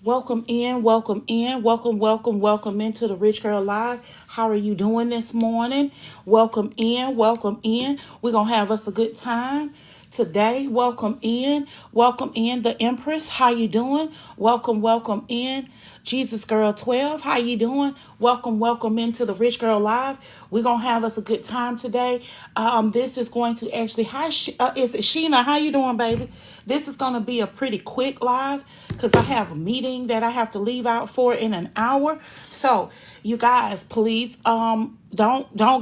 Welcome in, welcome in, welcome into the Rich Girl Live. How are you doing this morning? Welcome in, welcome in. We're going to have us a good time today. Welcome in the Empress. How you doing? Welcome in. Jesus Girl 12. How you doing? Welcome into the Rich Girl Live. We're going to have us a good time today. This is going to actually, is it Sheena? How you doing, baby? This is going to be a pretty quick live because I have a meeting that I have to leave out for in an hour. So you guys, please, don't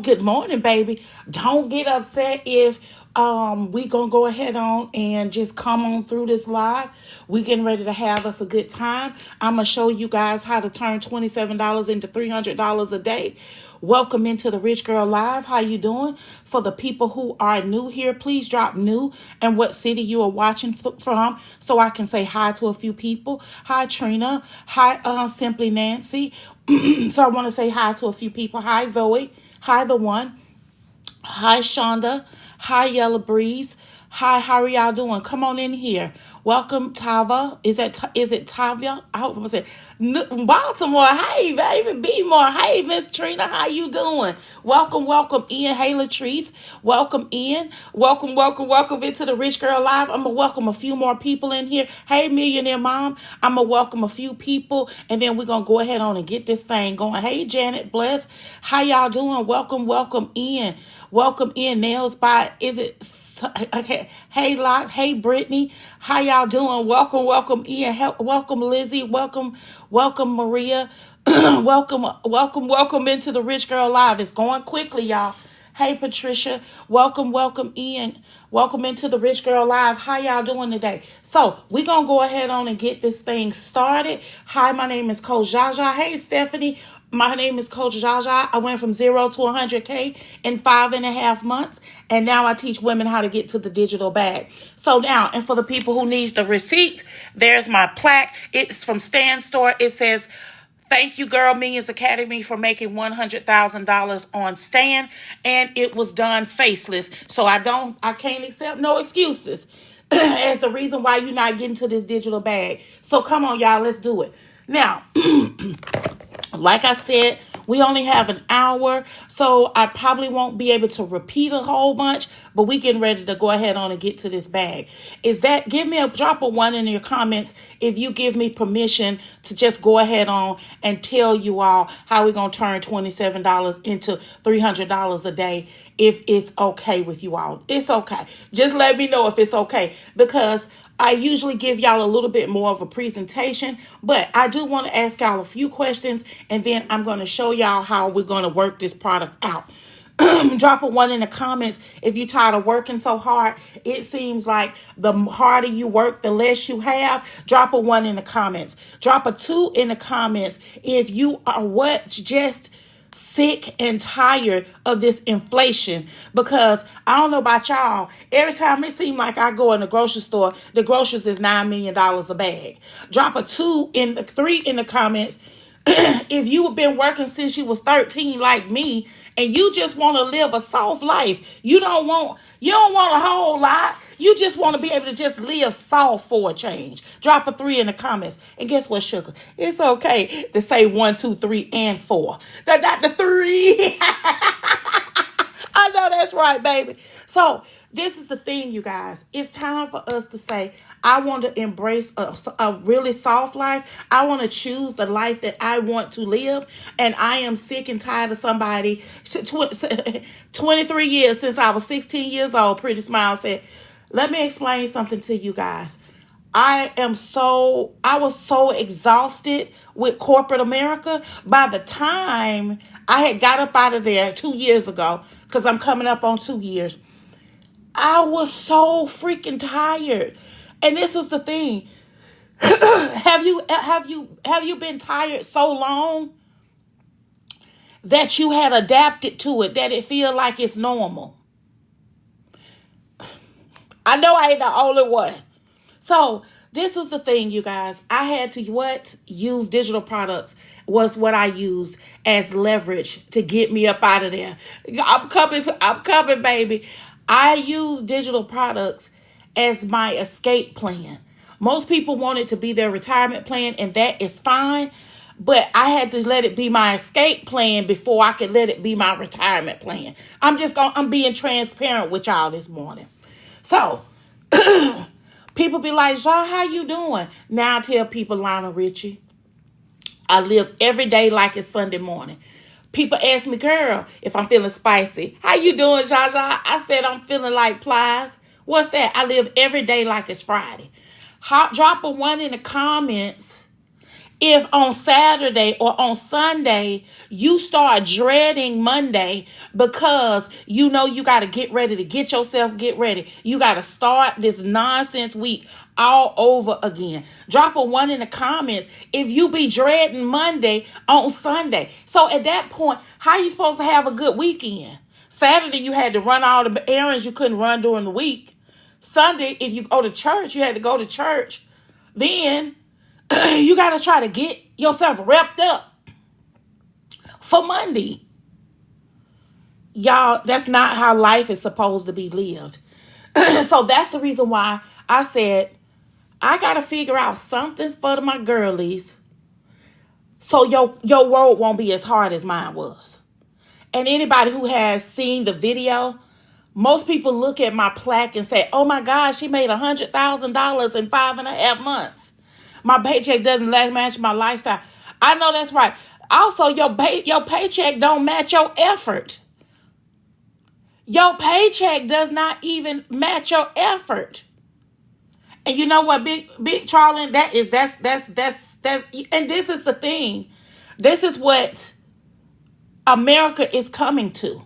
good morning, baby. Don't get upset if we gonna go ahead on and just come on through this live. We getting ready to have us a good time. I'm gonna show you guys how to turn $27 into $300 a day. Welcome into the Rich Girl Live. How you doing? For the people who are new here, please drop new and what city you are watching from so I can say hi to a few people. Hi, Trina. Hi, Simply Nancy. So I want to say hi to a few people. Hi, Zoe. Hi, the one. Hi, Shonda. Hi, Yellow Breeze. Hi, how are y'all doing? Come on in here. Welcome, Tava. Is it Tavia? I hope I said Baltimore. Hey, baby, be more. Hey, Miss Trina, how you doing? Welcome in. Hey, Latrice. Welcome in. Welcome into the Rich Girl Live. I'm gonna welcome a few more people in here. Hey, Millionaire Mom. I'm gonna welcome a few people, and then we're gonna go ahead on and get this thing going. Hey, Janet, bless. How y'all doing? Welcome in. Welcome in. Nails by. Is it okay? Hey, Lock. Hey, Brittany. How y'all doing? Welcome in. Welcome, Lizzie. Welcome, Maria. Welcome into the Rich Girl Live. It's going quickly, y'all. Hey, Patricia. Welcome in. Welcome into the Rich Girl Live. How y'all doing today? So we're going to go ahead on and get this thing started. Hi, my name is Coach Jaja. Hey, Stephanie. My name is Coach Jaja. I went from 0 to 100K in 5.5 months. And now I teach women how to get to the digital bag. So now, and for the people who needs the receipts, there's my plaque. It's from Stan Store. It says, "Thank you, Girl Millions Academy, for making $100,000 on Stan," and it was done faceless. So I can't accept no excuses as the reason why you're not getting to this digital bag. So come on, y'all, let's do it. Now, like I said, we only have an hour, so I probably won't be able to repeat a whole bunch, but we getting ready to go ahead on and get to this bag. Give me a drop of one in your comments if you give me permission to just go ahead on and tell you all how we're going to turn $27 into $300 a day if it's okay with you all. It's okay. Just let me know if it's okay because I usually give y'all a little bit more of a presentation, but I do want to ask y'all a few questions and then I'm going to show y'all how we're going to work this product out. Drop a one in the comments if you're tired of working so hard. It seems like the harder you work, the less you have. Drop a one in the comments. Drop a two in the comments if you are just sick and tired of this inflation, because I don't know about y'all, every time it seems like I go in the grocery store, the groceries is $9 million a bag. Drop a three in the comments if you have been working since you was 13 like me and you just want to live a soft life. You don't want a whole lot. You just want to be able to just live soft for a change. Drop a three in the comments. And guess what, sugar? It's okay to say one, two, three, and four. Not the three. I know that's right, baby. So this is the thing, you guys. It's time for us to say, I want to embrace a really soft life. I want to choose the life that I want to live. And I am sick and tired of somebody. 23 years since I was 16 years old, Pretty Smile said, let me explain something to you guys. I was so exhausted with corporate America. By the time I had got up out of there 2 years ago, because I'm coming up on 2 years, I was so freaking tired. And this was the thing. Have you been tired so long that you had adapted to it, that it feel like it's normal? I know I ain't the only one. So this was the thing, you guys. I had to use digital products was what I used as leverage to get me up out of there. I'm coming, baby. I use digital products as my escape plan. Most people want it to be their retirement plan, and that is fine. But I had to let it be my escape plan before I could let it be my retirement plan. I'm being transparent with y'all this morning. So people be like, "Shaw, how you doing?" Now I tell people, Lionel Richie, I live every day like it's Sunday morning. People ask me, "Girl, if I'm feeling spicy, how you doing, Jaja?" I said, "I'm feeling like plies." What's that? I live every day like it's Friday. Drop a one in the comments if on Saturday or on Sunday you start dreading Monday because you know you got to get ready to get ready. You got to start this nonsense week all over again. Drop a one in the comments if you be dreading Monday on Sunday. So at that point, how you supposed to have a good weekend? Saturday, you had to run all the errands you couldn't run during the week. Sunday, if you go to church, you had to go to church. Then you got to try to get yourself wrapped up for Monday. Y'all, that's not how life is supposed to be lived. So that's the reason why I said I got to figure out something for my girlies so your road won't be as hard as mine was. And anybody who has seen the video, most people look at my plaque and say, "Oh my God, she made $100,000 in 5.5 months. My paycheck doesn't match my lifestyle." I know that's right. Also, your paycheck don't match your effort. Your paycheck does not even match your effort. And you know what, Big Charlie, that's and this is the thing. This is what America is coming to.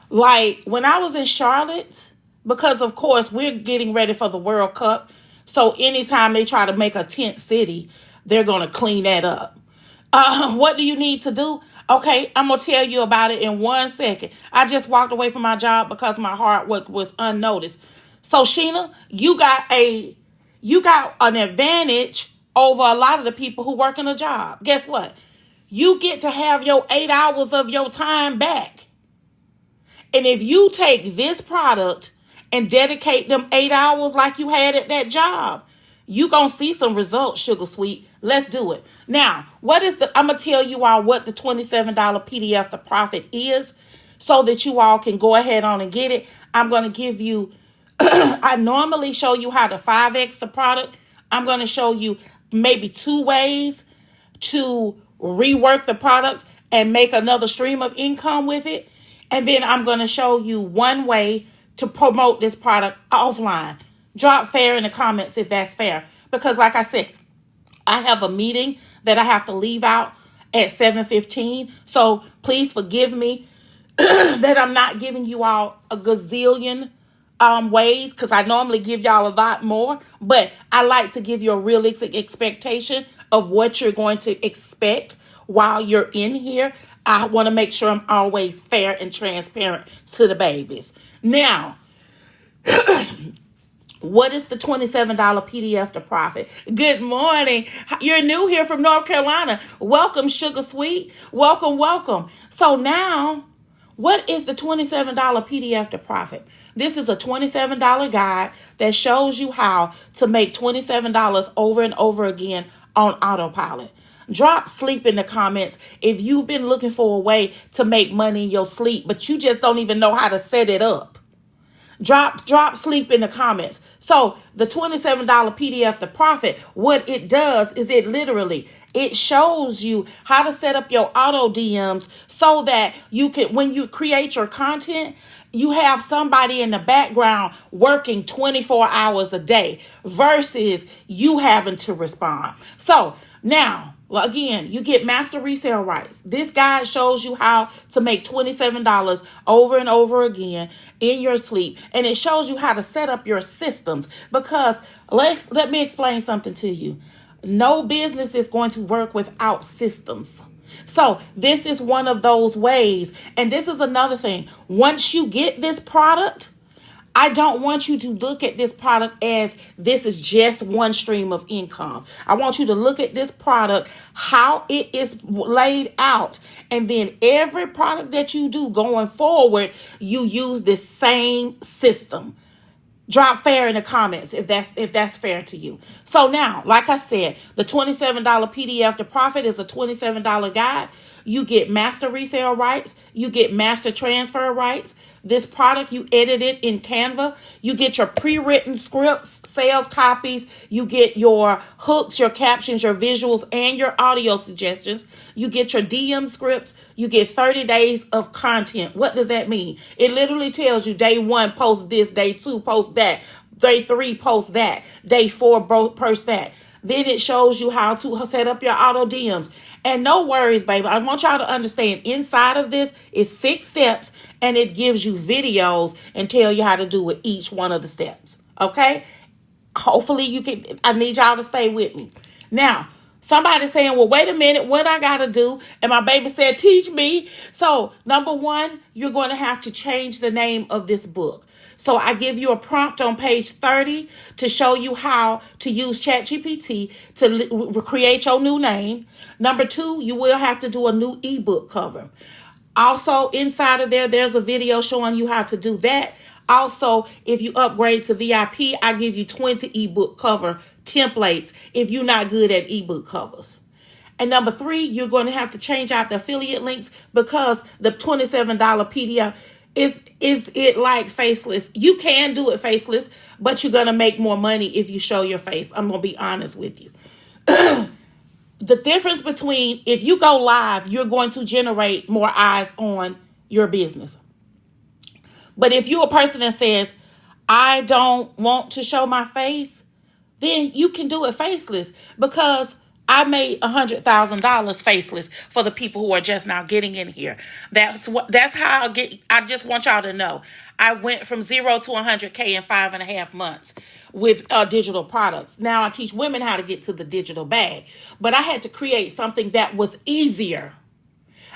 Like when I was in Charlotte, because of course we're getting ready for the World Cup. So anytime they try to make a tent city, they're going to clean that up. What do you need to do? Okay, I'm going to tell you about it in 1 second. I just walked away from my job because my hard work was unnoticed. So Sheena, you got an advantage over a lot of the people who work in a job. Guess what? You get to have your 8 hours of your time back. And if you take this product and dedicate them 8 hours like you had at that job, you gonna see some results, Sugar Sweet. Let's do it. Now, I'm gonna tell you all what the $27 PDF the profit is so that you all can go ahead on and get it. I'm gonna give you I normally show you how to 5X the product. I'm gonna show you maybe 2 ways to rework the product and make another stream of income with it. And then I'm going to show you 1 way to promote this product offline. Drop fair in the comments if that's fair. Because like I said, I have a meeting that I have to leave out at 7:15. So please forgive me that I'm not giving you all a gazillion ways, because I normally give y'all a lot more. But I like to give you a realistic expectation of what you're going to expect while you're in here. I want to make sure I'm always fair and transparent to the babies. Now, what is the $27 PDF to profit? Good morning. You're new here from North Carolina. Welcome, Sugar Sweet. Welcome, welcome. So now, what is the $27 PDF to profit? This is a $27 guide that shows you how to make $27 over and over again on autopilot. Drop sleep in the comments if you've been looking for a way to make money in your sleep, but you just don't even know how to set it up. Drop sleep in the comments. So the $27 PDF, the profit, what it does is it shows you how to set up your auto DMs so that you can, when you create your content, you have somebody in the background working 24 hours a day versus you having to respond. So now, again, you get master resale rights. This guide shows you how to make $27 over and over again in your sleep. And it shows you how to set up your systems. Because let me explain something to you. No business is going to work without systems. So this is one of those ways. And this is another thing. Once you get this product, I don't want you to look at this product as this is just one stream of income. I want you to look at this product, how it is laid out. And then every product that you do going forward, you use this same system. Drop fair in the comments if that's fair to you. So now, like I said, the $27 PDF, the profit is a $27 guide. You get master resale rights, you get master transfer rights. This product, you edit it in Canva. You get your pre-written scripts, sales copies. You get your hooks, your captions, your visuals, and your audio suggestions. You get your DM scripts. You get 30 days of content. What does that mean? It literally tells you day 1, post this. Day 2, post that. Day 3, post that. Day 4, post that. Then it shows you how to set up your auto DMs. And no worries, baby. I want y'all to understand inside of this is 6 steps, and it gives you videos and tell you how to do with each one of the steps. Okay? Hopefully you can. I need y'all to stay with me. Now, somebody saying, well, wait a minute, what I got to do? And my baby said, teach me. So, number 1, you're going to have to change the name of this book. So I give you a prompt on page 30 to show you how to use ChatGPT to create your new name. Number 2, you will have to do a new ebook cover. Also, inside of there, there's a video showing you how to do that. Also, if you upgrade to VIP, I give you 20 ebook cover templates if you're not good at ebook covers. And number 3, you're going to have to change out the affiliate links because the $27 PDF is it like faceless. You can do it faceless, but you're going to make more money if you show your face. I'm going to be honest with you. The difference between if you go live, you're going to generate more eyes on your business. But if you're a person that says, I don't want to show my face, then you can do it faceless because I made $100,000 faceless for the people who are just now getting in here. That's how I just want y'all to know. I went from 0 to 100K in 5.5 months with digital products. Now I teach women how to get to the digital bag, but I had to create something that was easier.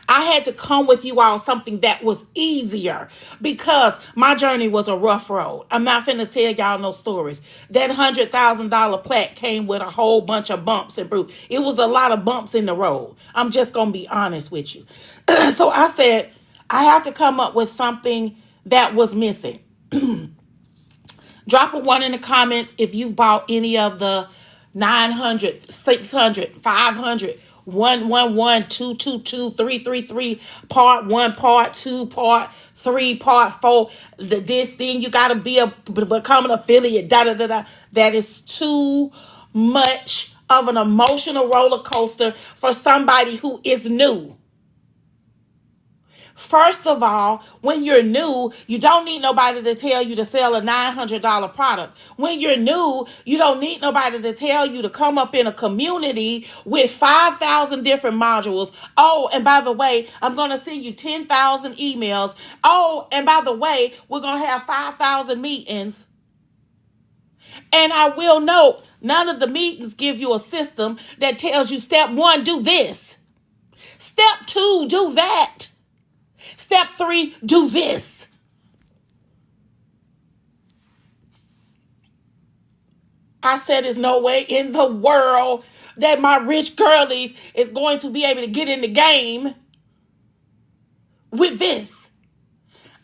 I had to come with you all something that was easier because my journey was a rough road. I'm not finna tell y'all no stories. That $100,000 plaque came with a whole bunch of bumps and bruises. It was a lot of bumps in the road. I'm just gonna be honest with you. So I said, I have to come up with something that was missing. Drop a 1 in the comments if you've bought any of the 900, 600, 500, 111, 222, 333, part 1, part 2, part 3, part 4. This thing you gotta become an affiliate. Da da da da. That is too much of an emotional roller coaster for somebody who is new. First of all, when you're new, you don't need nobody to tell you to sell a $900 product. When you're new, you don't need nobody to tell you to come up in a community with 5,000 different modules. Oh, and by the way, I'm going to send you 10,000 emails. Oh, and by the way, we're going to have 5,000 meetings. And I will note, none of the meetings give you a system that tells you step 1, do this. Step 2, do that. Step 3, do this. I said there's no way in the world that my rich girlies is going to be able to get in the game with this.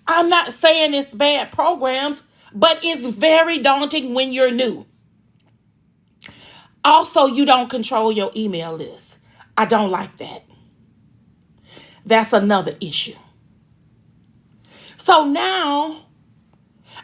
I'm not saying it's bad programs, but it's very daunting when you're new. Also, you don't control your email list. I don't like that. That's another issue. So now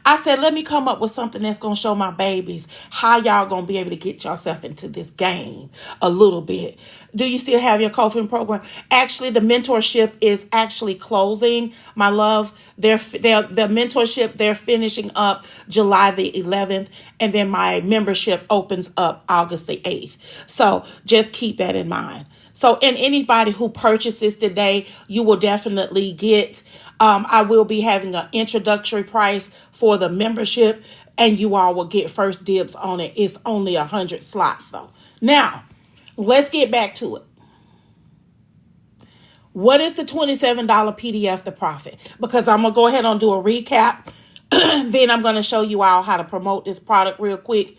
I said, let me come up with something that's going to show my babies how y'all going to be able to get yourself into this game a little bit. Do you still have your coaching program? Actually, the mentorship is actually closing, my love. The mentorship, they're finishing up July the 11th, and then my membership opens up August the 8th. So just keep that in mind. So, and anybody who purchases today, you will definitely get, I will be having an introductory price for the membership, and you all will get first dibs on it. It's only 100 slots though. Now, let's get back to it. What is the $27 PDF, the profit? Because I'm going to go ahead and do a recap. Then I'm going to show you all how to promote this product real quick.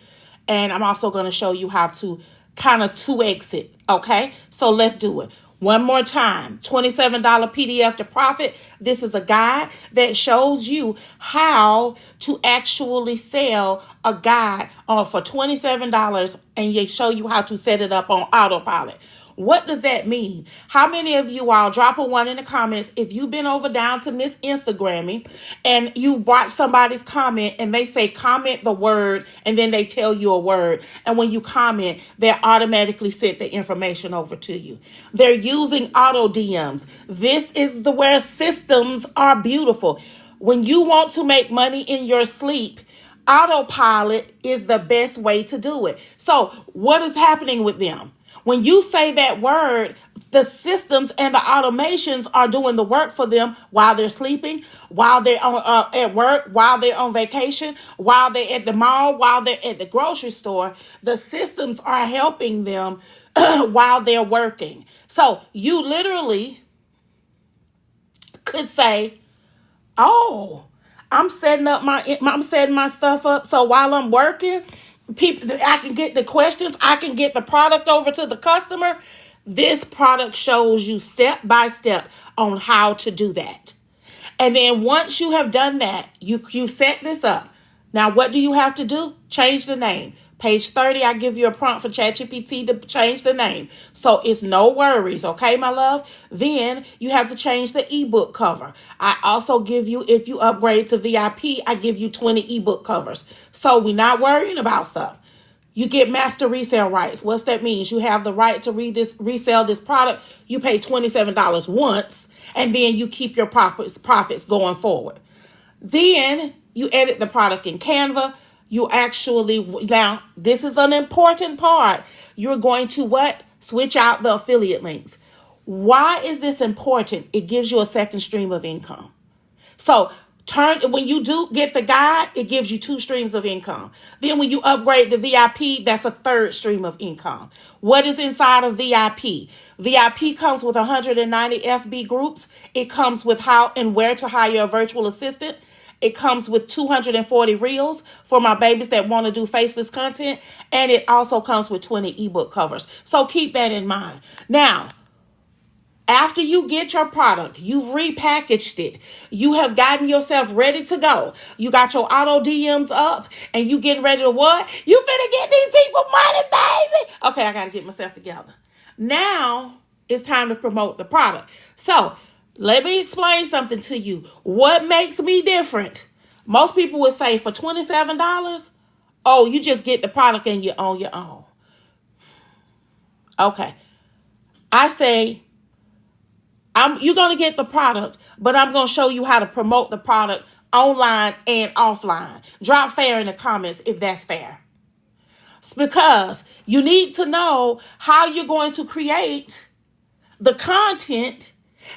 And I'm also going to show you how to kind of 2x it. Okay, so let's do it. One more time, $27 PDF to profit. This is a guide that shows you how to actually sell a guide for $27, and they show you how to set it up on autopilot. What does that mean? How many of you all drop a one in the comments if you've been over down to Miss Instagramming and you watch somebody's comment and they say comment the word and then they tell you a word, and when you comment they automatically send the information over to you. They're using auto DMs. This is the where systems are beautiful. When you want to make money in your sleep, autopilot is the best way to do it. So what is happening with them? When you say that word, the systems and the automations are doing the work for them while they're sleeping, while they're at work, while they're on vacation, while they're at the mall, while they're at the grocery store. The systems are helping them while they're working. So you literally could say, oh, I'm setting my stuff up so while I'm working, people, I can get the questions, I can get the product over to the customer. This product shows you step by step on how to do that. And then once you have done that, you set this up. Now what do you have to do? Change the name. Page 30, I give you a prompt for ChatGPT to change the name. So it's no worries, okay, my love? Then you have to change the ebook cover. I also give you, if you upgrade to VIP, I give you 20 ebook covers. So we're not worrying about stuff. You get master resale rights. What's that means? You have the right to resell this product. You pay $27 once, and then you keep your profits going forward. Then you edit the product in Canva. You actually, now this is an important part. You're going to what? Switch out the affiliate links. Why is this important? It gives you a second stream of income. So when you do get the guide, it gives you 2 streams of income. Then when you upgrade the VIP, that's a 3rd stream of income. What is inside of VIP? VIP comes with 190 FB groups. It comes with how and where to hire a virtual assistant. It comes with 240 reels for my babies that want to do faceless content. And it also comes with 20 ebook covers. So keep that in mind. Now, after you get your product, you've repackaged it, you have gotten yourself ready to go, you got your auto DMs up, and you getting ready to what? You finna get these people money, baby. Okay, I gotta get myself together. Now, it's time to promote the product. So, let me explain something to you. What makes me different? Most people would say for $27, oh, you just get the product and you're on your own. Okay. I say, you're going to get the product, but I'm going to show you how to promote the product online and offline. Drop fair in the comments if that's fair. It's because you need to know how you're going to create the content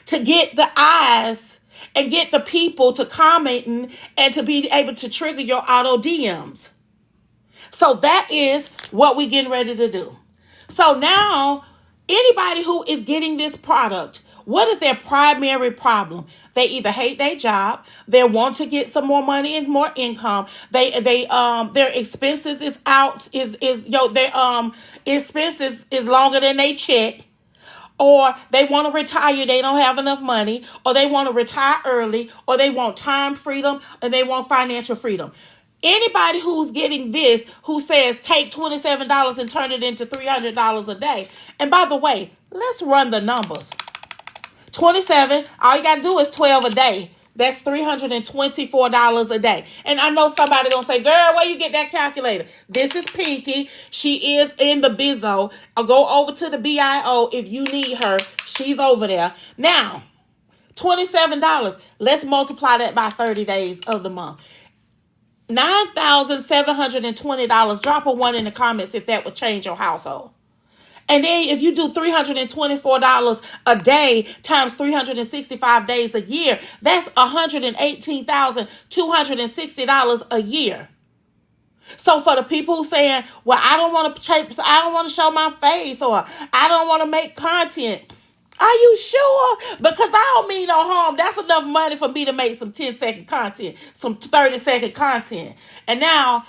to get the eyes and get the people to commenting and to be able to trigger your auto DMs. So that is what we're getting ready to do. So now, anybody who is getting this product, what is their primary problem? They either hate their job, they want to get some more money and more income. Their expenses is out, their expenses is longer than they check. Or they want to retire, they don't have enough money, or they want to retire early, or they want time freedom, and they want financial freedom. Anybody who's getting this, who says take $27 and turn it into $300 a day. And by the way, let's run the numbers. 27, all you got to do is 12 a day. That's $324 a day. And I know somebody gonna say, girl, where you get that calculator? This is Pinky. She is in the Bizzo. I'll go over to the BIO if you need her. She's over there. Now, $27. Let's multiply that by 30 days of the month. $9,720. Drop a 1 in the comments if that would change your household. And then if you do $324 a day times 365 days a year, that's $118,260 a year. So for the people who saying, well, I don't want to show my face, or I don't want to make content. Are you sure? Because I don't mean no harm. That's enough money for me to make some 10-second content, some 30-second content. And now,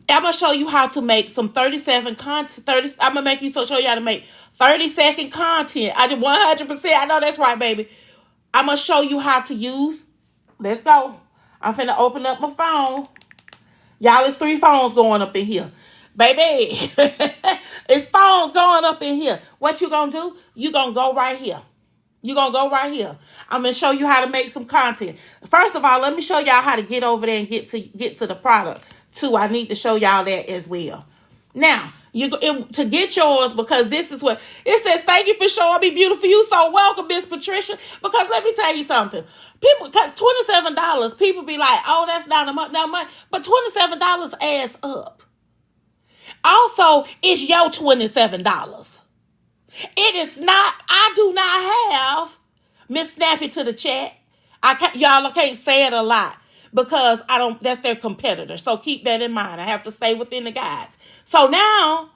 I'm gonna show you how to make some 37 content. 30. I'm gonna make you show you how to make 30-second content. I did 100%. I know that's right, baby. I'm gonna show you how to use. Let's go. I'm finna open up my phone. Y'all, it's 3 phones going up in here, baby. It's phones going up in here. What you gonna do? You gonna go right here. You gonna go right here. I'm gonna show you how to make some content. First of all, let me show y'all how to get over there and get to the product too. I need to show y'all that as well. Now, to get yours, because this is what it says. Thank you for showing me beautiful. You so welcome, Miss Patricia. Because let me tell you something. People, because $27, people be like, oh, that's not enough, not much. But $27 adds up. Also, it's your $27. It is not. I do not have Miss Snappy to the chat. I can't say it a lot because I don't. That's their competitor. So keep that in mind. I have to stay within the guides. So now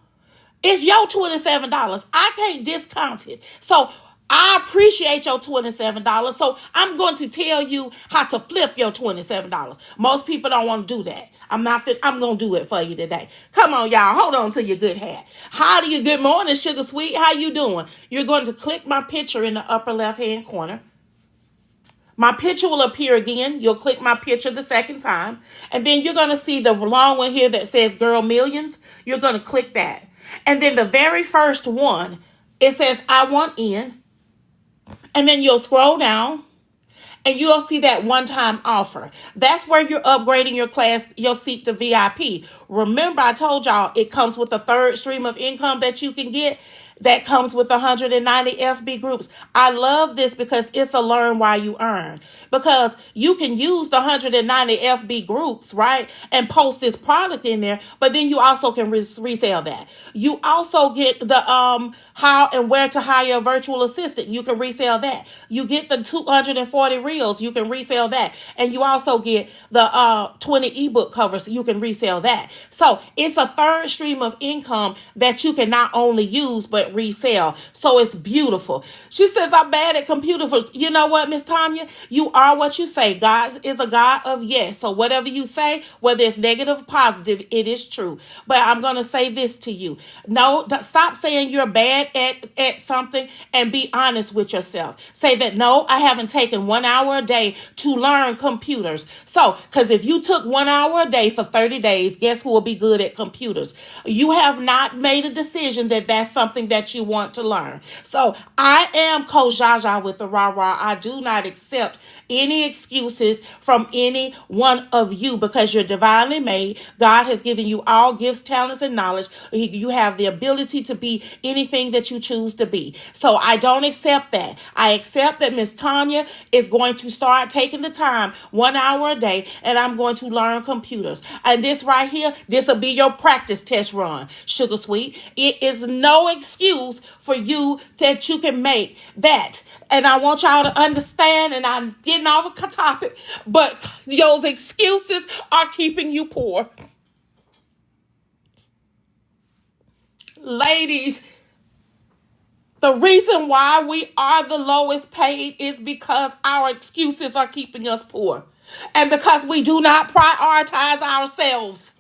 it's your $27. I can't discount it. So I appreciate your $27. So I'm going to tell you how to flip your $27. Most people don't want to do that. I'm going to do it for you today. Come on, y'all. Hold on to your good hat. How do you, good morning, Sugar Sweet. How you doing? You're going to click my picture in the upper left-hand corner. My picture will appear again. You'll click my picture the second time. And then you're going to see the long one here that says Girl Millions. You're going to click that. And then the very first one, it says I want in. And then you'll scroll down and you'll see that one-time offer. That's where you're upgrading your class, your seat to VIP. Remember, I told y'all it comes with a third stream of income that you can get. That comes with 190 FB groups. I love this because it's a learn while you earn. Because you can use the 190 FB groups, right? And post this product in there, but then you also can resell that. You also get the how and where to hire a virtual assistant. You can resell that. You get the 240 reels. You can resell that. And you also get the 20 ebook covers. You can resell that. So it's a third stream of income that you can not only use, but resell. So it's beautiful. She says, I'm bad at computers. You know what, Miss Tanya? You are what you say. God is a God of yes. So whatever you say, whether it's negative or positive, it is true. But I'm going to say this to you. No, stop saying you're bad at something and be honest with yourself. Say that, no, I haven't taken 1 hour a day to learn computers. So, because if you took 1 hour a day for 30 days, guess who will be good at computers? You have not made a decision that that's something that you want to learn. So I am Coach Jaja with the Rah Rah. I do not accept any excuses from any one of you because you're divinely made. God has given you all gifts, talents, and knowledge. You have the ability to be anything that you choose to be. So I don't accept that. I accept that Miss Tanya is going to start taking the time 1 hour a day and I'm going to learn computers. And this right here, this will be your practice test run, Sugar Sweet. It is no excuse for you that you can make that. And I want y'all to understand, and I'm getting off the topic, but those excuses are keeping you poor. Ladies, the reason why we are the lowest paid is because our excuses are keeping us poor. And because we do not prioritize ourselves.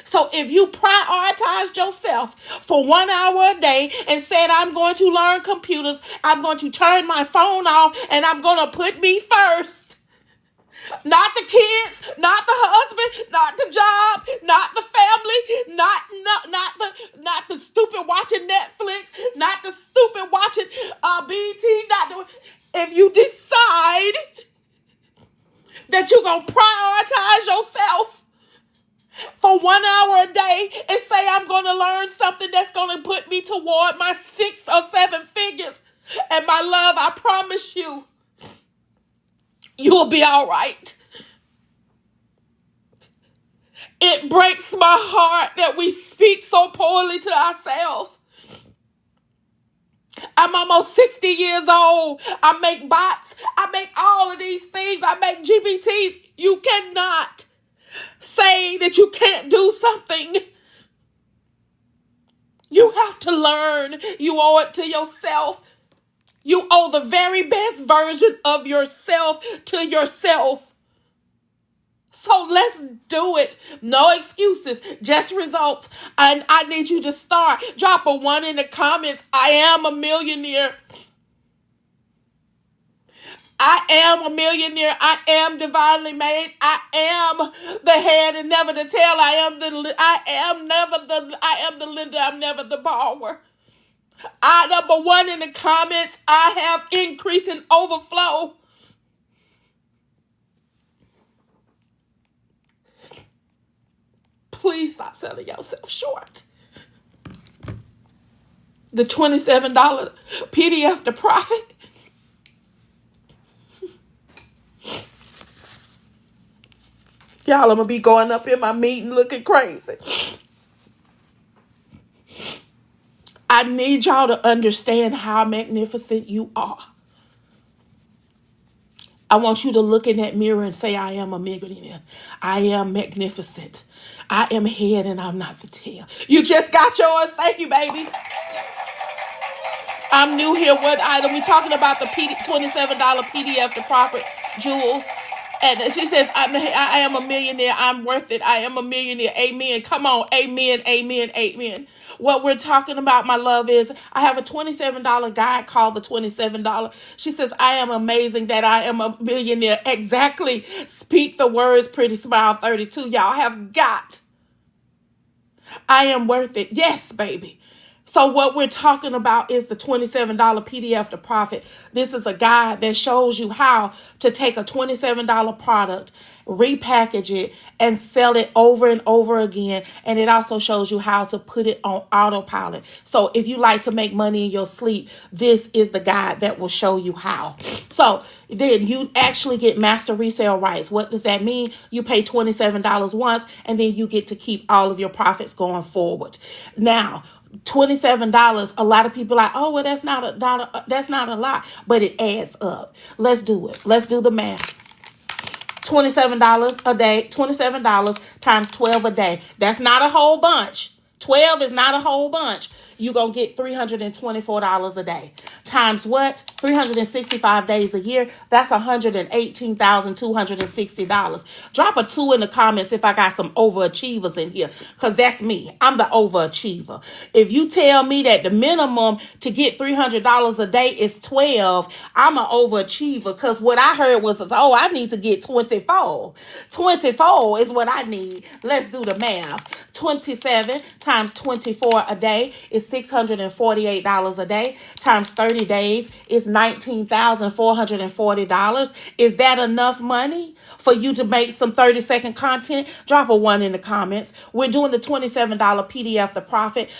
So if you prioritized yourself for 1 hour a day and said, I'm going to learn computers, I'm going to turn my phone off, and I'm going to put me first. Not the kids, not the husband, not the job, not the family, not the stupid watching Netflix, not the stupid watching BT, not the, if you decide that you're going to prioritize yourself for 1 hour a day and say, I'm going to learn something that's going to put me toward my 6 or 7 figures. And my love, I promise you, you will be all right. It breaks my heart that we speak so poorly to ourselves. I'm almost 60 years old. I make bots. I make all of these things. I make GPTs. You cannot say that you can't do something. You have to learn. You owe it to yourself. You owe the very best version of yourself to yourself. So let's do it. No excuses, just results. And I need you to start. Drop a one in the comments. I am a millionaire. I am a millionaire. I am divinely made. I am the head and never the tail. I am the lender. I'm never the borrower. Number one in the comments. I have increase and overflow. Please stop selling yourself short. The $27 PDF to profit. Y'all, I'm going to be going up in my meeting looking crazy. I need y'all to understand how magnificent you are. I want you to look in that mirror and say, I am a millionaire. I am magnificent. I am head and I'm not the tail. You just got yours. Thank you, baby. I'm new here. What item? We talking about the $27 PDF to profit, Jules. And she says, I am a millionaire. I'm worth it. I am a millionaire. Amen. Come on. Amen. Amen. Amen. What we're talking about, my love, is I have a $27 guide called the $27. She says, I am amazing that I am a millionaire. Exactly. Speak the words, Pretty Smile 32. Y'all have got. I am worth it. Yes, baby. So what we're talking about is the $27 PDF to profit. This is a guide that shows you how to take a $27 product, repackage it, and sell it over and over again. And it also shows you how to put it on autopilot. So if you like to make money in your sleep, this is the guide that will show you how. So then you actually get master resale rights. What does that mean? You pay $27 once, and then you get to keep all of your profits going forward. Now, $27, a lot of people are like, oh, well, that's not a lot, but it adds up. Let's do it. Let's do the math. $27 a day, $27 times 12 a day. That's not a whole bunch. 12 is not a whole bunch. You're going to get $324 a day. Times what? 365 days a year. That's $118,260. Drop a 2 in the comments if I got some overachievers in here, because that's me. I'm the overachiever. If you tell me that the minimum to get $300 a day is 12, I'm an overachiever, because what I heard was, oh, I need to get 24. 24 is what I need. Let's do the math. 27 times 24 a day is $648 a day. Times 30 days is $19,440. Is that enough money for you to make some 30-second content? Drop a 1 in the comments. We're doing the $27 PDF to profit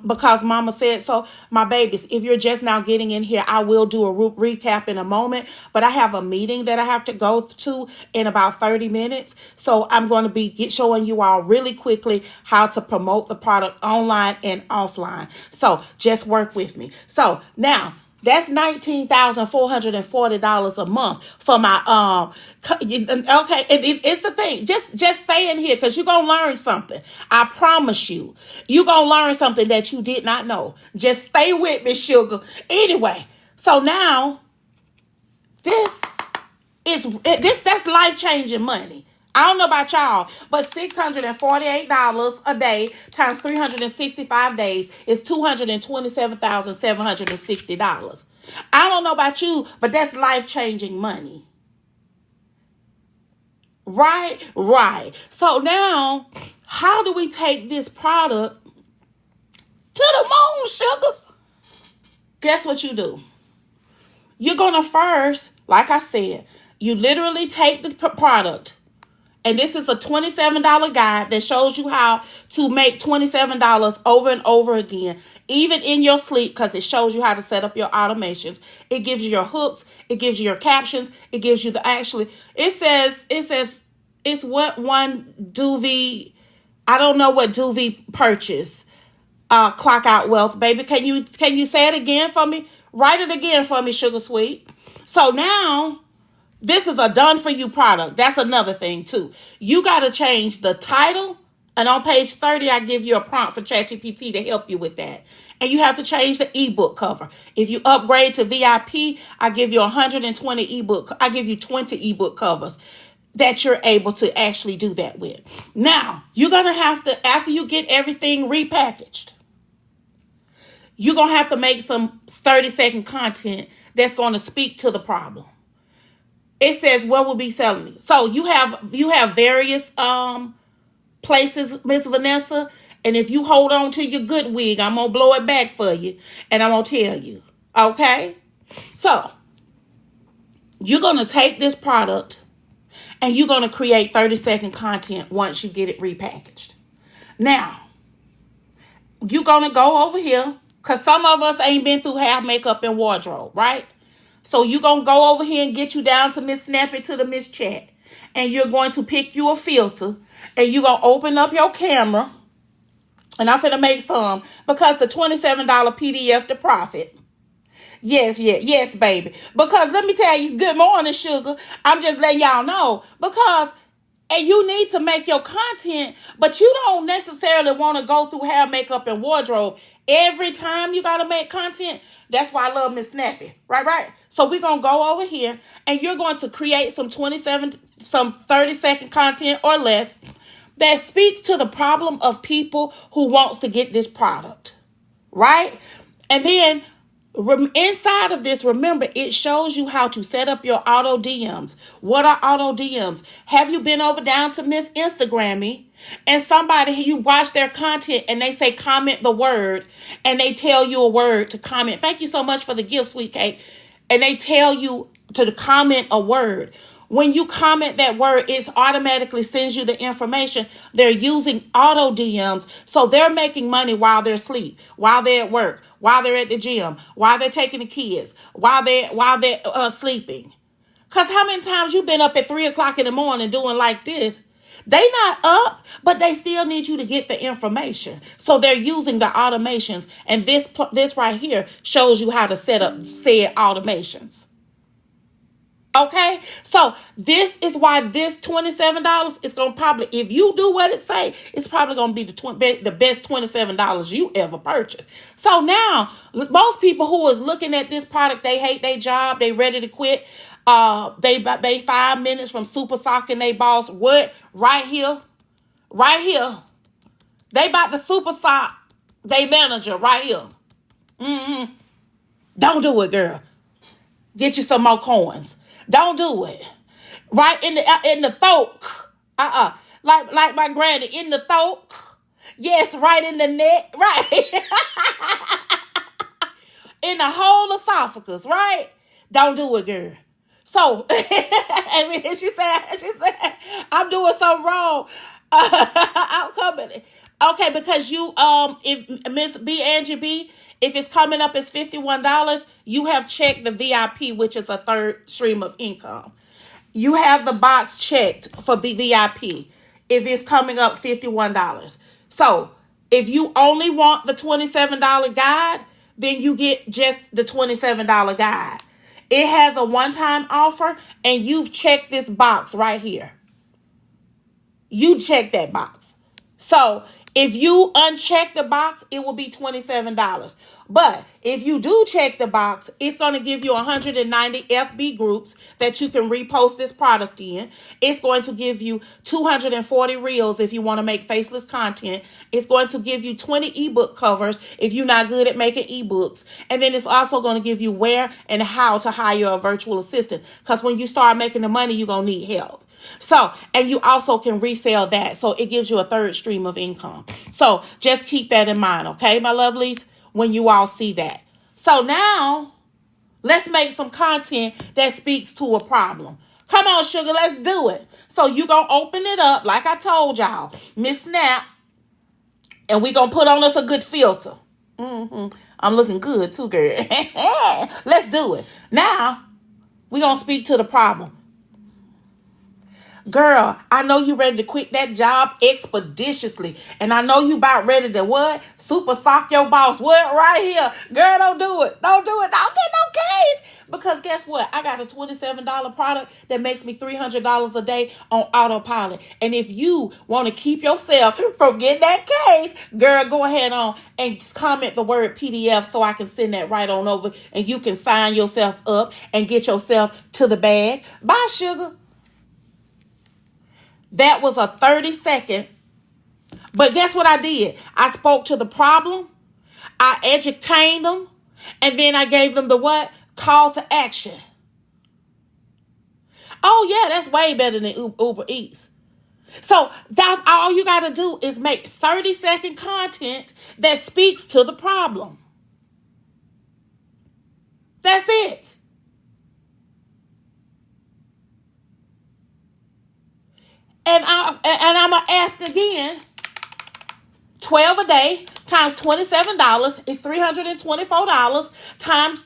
because Mama said so. My babies, if you're just now getting in here, I will do a recap in a moment, but I have a meeting that I have to go to in about 30 minutes. So I'm going to be showing you all really quickly how to promote the product online and offline. So just work with me. So now that's $19,440 a month for my okay. And it's the thing. Just stay in here, because you're gonna learn something. I promise you, you're gonna learn something that you did not know. Just stay with me, sugar. Anyway, so now that's life-changing money. I don't know about y'all, but $648 a day times 365 days is $227,760. I don't know about you, but that's life-changing money. Right? Right. So now, how do we take this product to the moon, sugar? Guess what you do? You're going to first, like I said, you literally take the product. And this is a $27 guide that shows you how to make $27 over and over again, even in your sleep, because it shows you how to set up your automations. It gives you your hooks. It gives you your captions. It gives you it says, it's what one Duvy, I don't know what Duvy purchased. Clock Out Wealth, baby. Can you say it again for me? Write it again for me, Sugar Sweet. So now, this is a done for you product. That's another thing too. You got to change the title. And on page 30, I give you a prompt for ChatGPT to help you with that. And you have to change the ebook cover. If you upgrade to VIP, I give you 120 ebook. I give you 20 ebook covers. that you're able to actually do that with. Now, you're going to have to, after you get everything repackaged, you're going to have to make some 30-second content that's going to speak to the problem. It says what will be selling you. So you have various places, Miss Vanessa, and if you hold on to your good wig, I'm going to blow it back for you and I'm going to tell you. Okay? So, you're going to take this product and you're going to create 30-second content once you get it repackaged. Now, you're going to go over here because some of us ain't been through hair, makeup, and wardrobe, right? So you're going to go over here and get you down to Miss Snappy to the Miss Chat. And you're going to pick you a filter. And you're going to open up your camera. And I'm finna make some because the $27 PDF to profit. Yes, baby. Because let me tell you, good morning, sugar. I'm just letting y'all know. Because and you need to make your content, but you don't necessarily want to go through hair, makeup, and wardrobe every time you got to make content. That's why I love Miss Snappy. Right. So we're going to go over here and you're going to create some 30-second content or less that speaks to the problem of people who wants to get this product. Right? And then inside of this, remember, it shows you how to set up your auto DMs. What are auto DMs? Have you been over down to Miss Instagrammy and somebody, you watch their content and they say comment the word and they tell you a word to comment. Thank you so much for the gift, sweet cake. And they tell you to comment a word. When you comment that word, it automatically sends you the information. They're using auto DMs. So they're making money while they're asleep, while they're at work, while they're at the gym, while they're taking the kids, while they're sleeping. Because how many times you been up at 3 o'clock in the morning doing like this? They not up, but they still need you to get the information. So they're using the automations. And this right here shows you how to set up said automations. Okay, so this is why this $27 is going to probably, if you do what it say, it's probably going to be the best $27 you ever purchased. So now, most people who is looking at this product, they hate their job, they ready to quit. They 5 minutes from super socking they boss. What? Right here. They about to super sock they manager right here. Don't do it, girl. Get you some more coins. Don't do it. Right in the throat. Like my granny, in the throat. Yes, right in the neck. Right. In the whole esophagus. Right. Don't do it, girl. So, I mean, she said, I'm doing something wrong. I'm coming. Okay, because if Miss B Angie B, if it's coming up as $51, you have checked the VIP, which is a third stream of income. You have the box checked for VIP if it's coming up $51. So if you only want the $27 guide, then you get just the $27 guide. It has a one-time offer, and you've checked this box right here. You check that box. So if you uncheck the box, it will be $27. But if you do check the box, it's going to give you 190 FB groups that you can repost this product in. It's going to give you 240 reels if you want to make faceless content. It's going to give you 20 ebook covers if you're not good at making ebooks. And then it's also going to give you where and how to hire a virtual assistant. Because when you start making the money, you're going to need help. So, and you also can resell that. So it gives you a third stream of income. So just keep that in mind, okay, my lovelies, when you all see that. So now let's make some content that speaks to a problem. Come on, sugar, let's do it. So you going to open it up like I told y'all, Miss Snap, and we going to put on us a good filter. I'm looking good too, girl. Let's do it. Now we going to speak to the problem. Girl, I know you ready to quit that job expeditiously. And I know you about ready to what? Super sock your boss. What? Right here. Girl, don't do it. Don't do it. Don't get no case. Because guess what? I got a $27 product that makes me $300 a day on autopilot. And if you want to keep yourself from getting that case, girl, go ahead on and comment the word PDF so I can send that right on over. And you can sign yourself up and get yourself to the bag. Bye, sugar. That was a 30-second. But guess what I did? I spoke to the problem. I educated them. And then I gave them the what? Call to action. Oh, yeah, that's way better than Uber Eats. So that all you got to do is make 30-second content that speaks to the problem. That's it. And I'm going to ask again, 12 a day times $27 is $324 times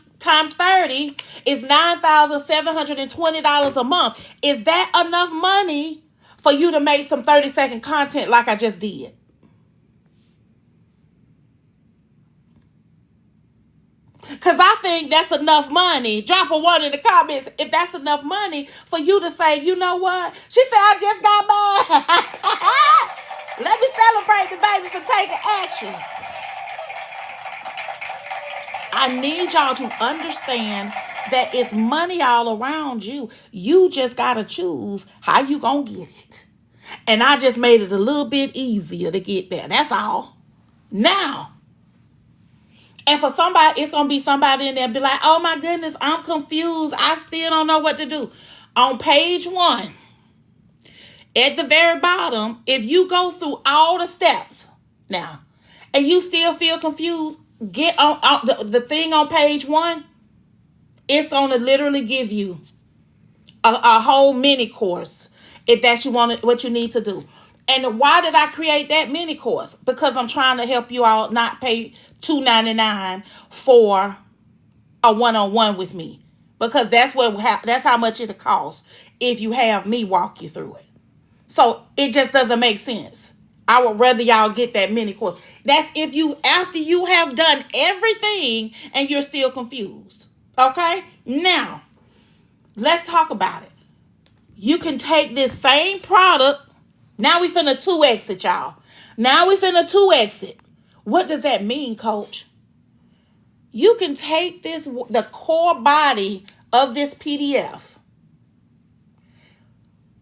30 is $9,720 a month. Is that enough money for you to make some 30-second content like I just did? Because I think that's enough money. Drop a one in the comments if that's enough money for you to say, you know what? She said, I just got mine. Let me celebrate the baby for taking action. I need y'all to understand that it's money all around you. You just got to choose how you going to get it. And I just made it a little bit easier to get there. That's all. Now, and for somebody, it's going to be somebody in there be like, oh my goodness, I'm confused. I still don't know what to do. On page 1, at the very bottom, if you go through all the steps now and you still feel confused, get on the thing on page 1. It's going to literally give you a whole mini course if that's what you need to do. And why did I create that mini course? Because I'm trying to help you all not pay $2.99 for a one-on-one with me, because that's how much it costs if you have me walk you through it. So it just doesn't make sense. I would rather y'all get that mini course. That's if you after you have done everything and you're still confused. Okay? Now, let's talk about it. You can take this same product. Now we finna 2X it, y'all. Now we finna 2X it. What does that mean, coach? You can take the core body of this PDF,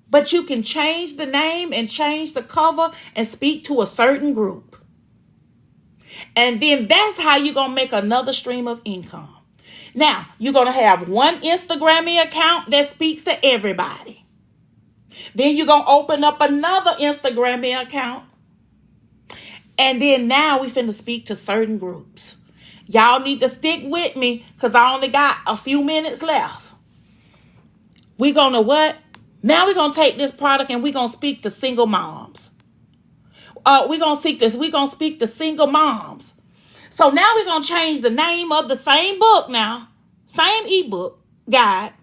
but you can change the name and change the cover and speak to a certain group. And then that's how you're going to make another stream of income. Now, you're going to have one Instagram account that speaks to everybody. Then you're going to open up another Instagram account. And then now we finna speak to certain groups. Y'all need to stick with me because I only got a few minutes left. We're going to what? Now we're going to take this product and we're going to speak to single moms. We're going to speak to single moms. So now we're going to change the name of the same book now. Same ebook guide.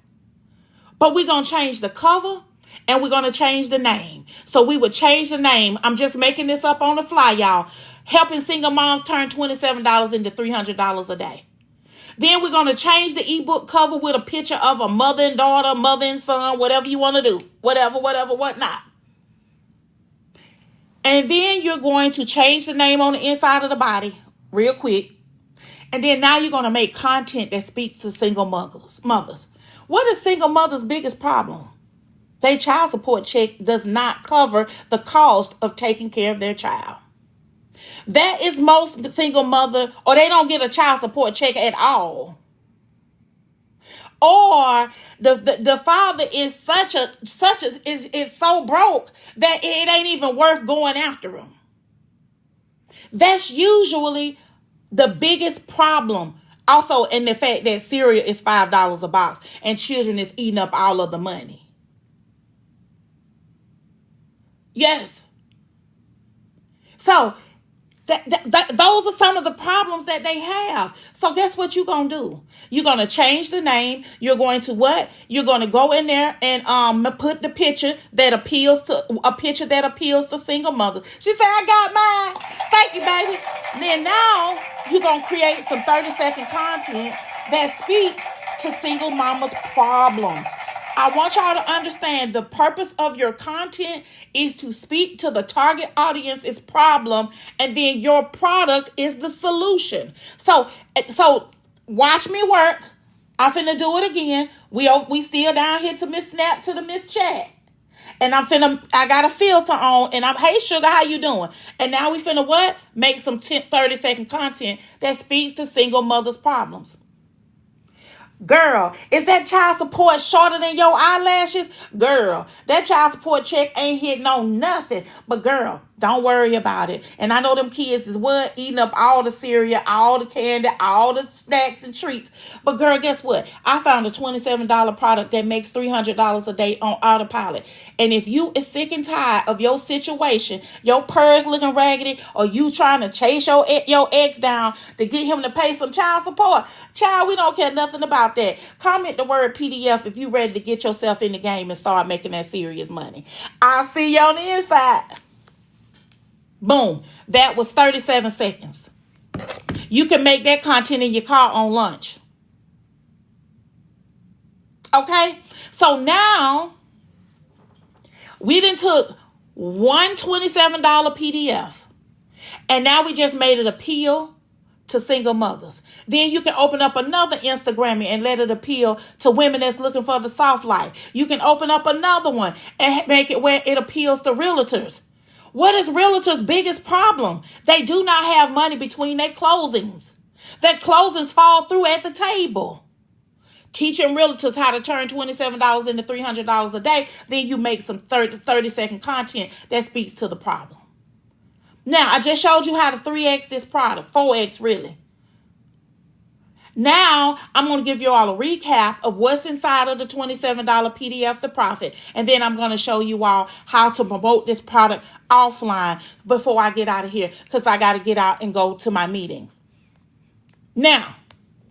But we're going to change the cover and we're going to change the name. So we would change the name. I'm just making this up on the fly, y'all. Helping single moms turn $27 into $300 a day. Then we're going to change the ebook cover with a picture of a mother and daughter, mother and son, whatever you want to do. Whatever, whatnot. And then you're going to change the name on the inside of the body real quick. And then now you're going to make content that speaks to single mothers. What is single mothers' biggest problem? Their child support check does not cover the cost of taking care of their child. That is most single mother, or they don't get a child support check at all. Or the father is is so broke that it ain't even worth going after him. That's usually the biggest problem. Also, in the fact that cereal is $5 a box and children is eating up all of the money. Yes. So those are some of the problems that they have. So guess what you're going to do? You're going to change the name. You're going to what? You're going to go in there and put the picture that appeals to single mothers. She said, I got mine. Thank you, baby. And then now you're going to create some 30-second content that speaks to single mamas' problems. I want y'all to understand the purpose of your content is to speak to the target audience's problem, and then your product is the solution. So watch me work. I'm finna do it again. We still down here to Miss Snap to the Miss Chat. And I got a filter on, and hey, sugar, how you doing? And now we finna what? Make some 30-second content that speaks to single mothers' problems. Girl, is that child support shorter than your eyelashes? Girl, that child support check ain't hitting on nothing. But girl, don't worry about it. And I know them kids is what? Eating up all the cereal, all the candy, all the snacks and treats. But girl, guess what? I found a $27 product that makes $300 a day on autopilot. And if you is sick and tired of your situation, your purse looking raggedy, or you trying to chase your ex down to get him to pay some child support, child, we don't care nothing about that. Comment the word PDF if you ready to get yourself in the game and start making that serious money. I'll see you on the inside. Boom. That was 37 seconds. You can make that content in your car on lunch. Okay? So now, we done took one $27 PDF, and now we just made it appeal to single mothers. Then you can open up another Instagram and let it appeal to women that's looking for the soft life. You can open up another one and make it where it appeals to realtors. What is realtors' biggest problem? They do not have money between their closings. Their closings fall through at the table. Teaching realtors how to turn $27 into $300 a day, then you make some 30-second content that speaks to the problem. Now, I just showed you how to 3X this product, 4X really. Now, I'm going to give you all a recap of what's inside of the $27 PDF, The Profit. And then I'm going to show you all how to promote this product offline before I get out of here, because I got to get out and go to my meeting. Now,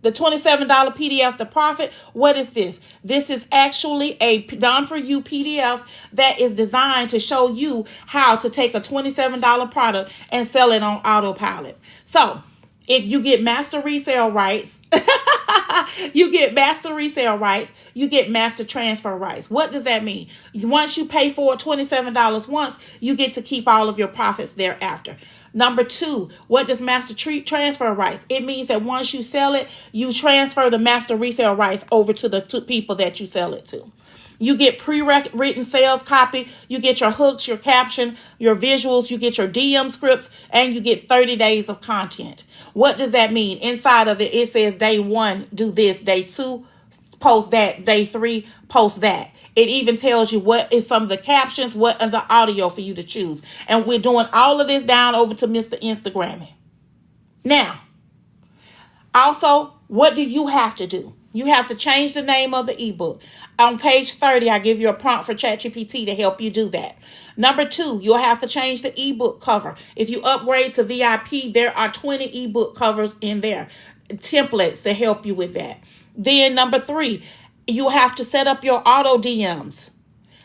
the $27 PDF, The Profit, what is this? This is actually a done for you PDF that is designed to show you how to take a $27 product and sell it on autopilot. So, if you get master resale rights, you get master resale rights, you get master transfer rights. What does that mean? Once you pay for $27 once, you get to keep all of your profits thereafter. Number two, what does master transfer rights? It means that once you sell it, you transfer the master resale rights over to the two people that you sell it to. You get pre-written sales copy, you get your hooks, your caption, your visuals, you get your DM scripts, and you get 30 days of content. What does that mean? Inside of it, it says day 1, do this, day 2, post that, day 3, post that. It even tells you what is some of the captions, what are the audio for you to choose. And we're doing all of this down over to Mr. Instagramming. Now, also, what do you have to do? You have to change the name of the ebook. On page 30, I give you a prompt for ChatGPT to help you do that. Number 2, you'll have to change the ebook cover. If you upgrade to VIP, there are 20 ebook covers in there, templates to help you with that. Then number 3, you have to set up your auto DMs.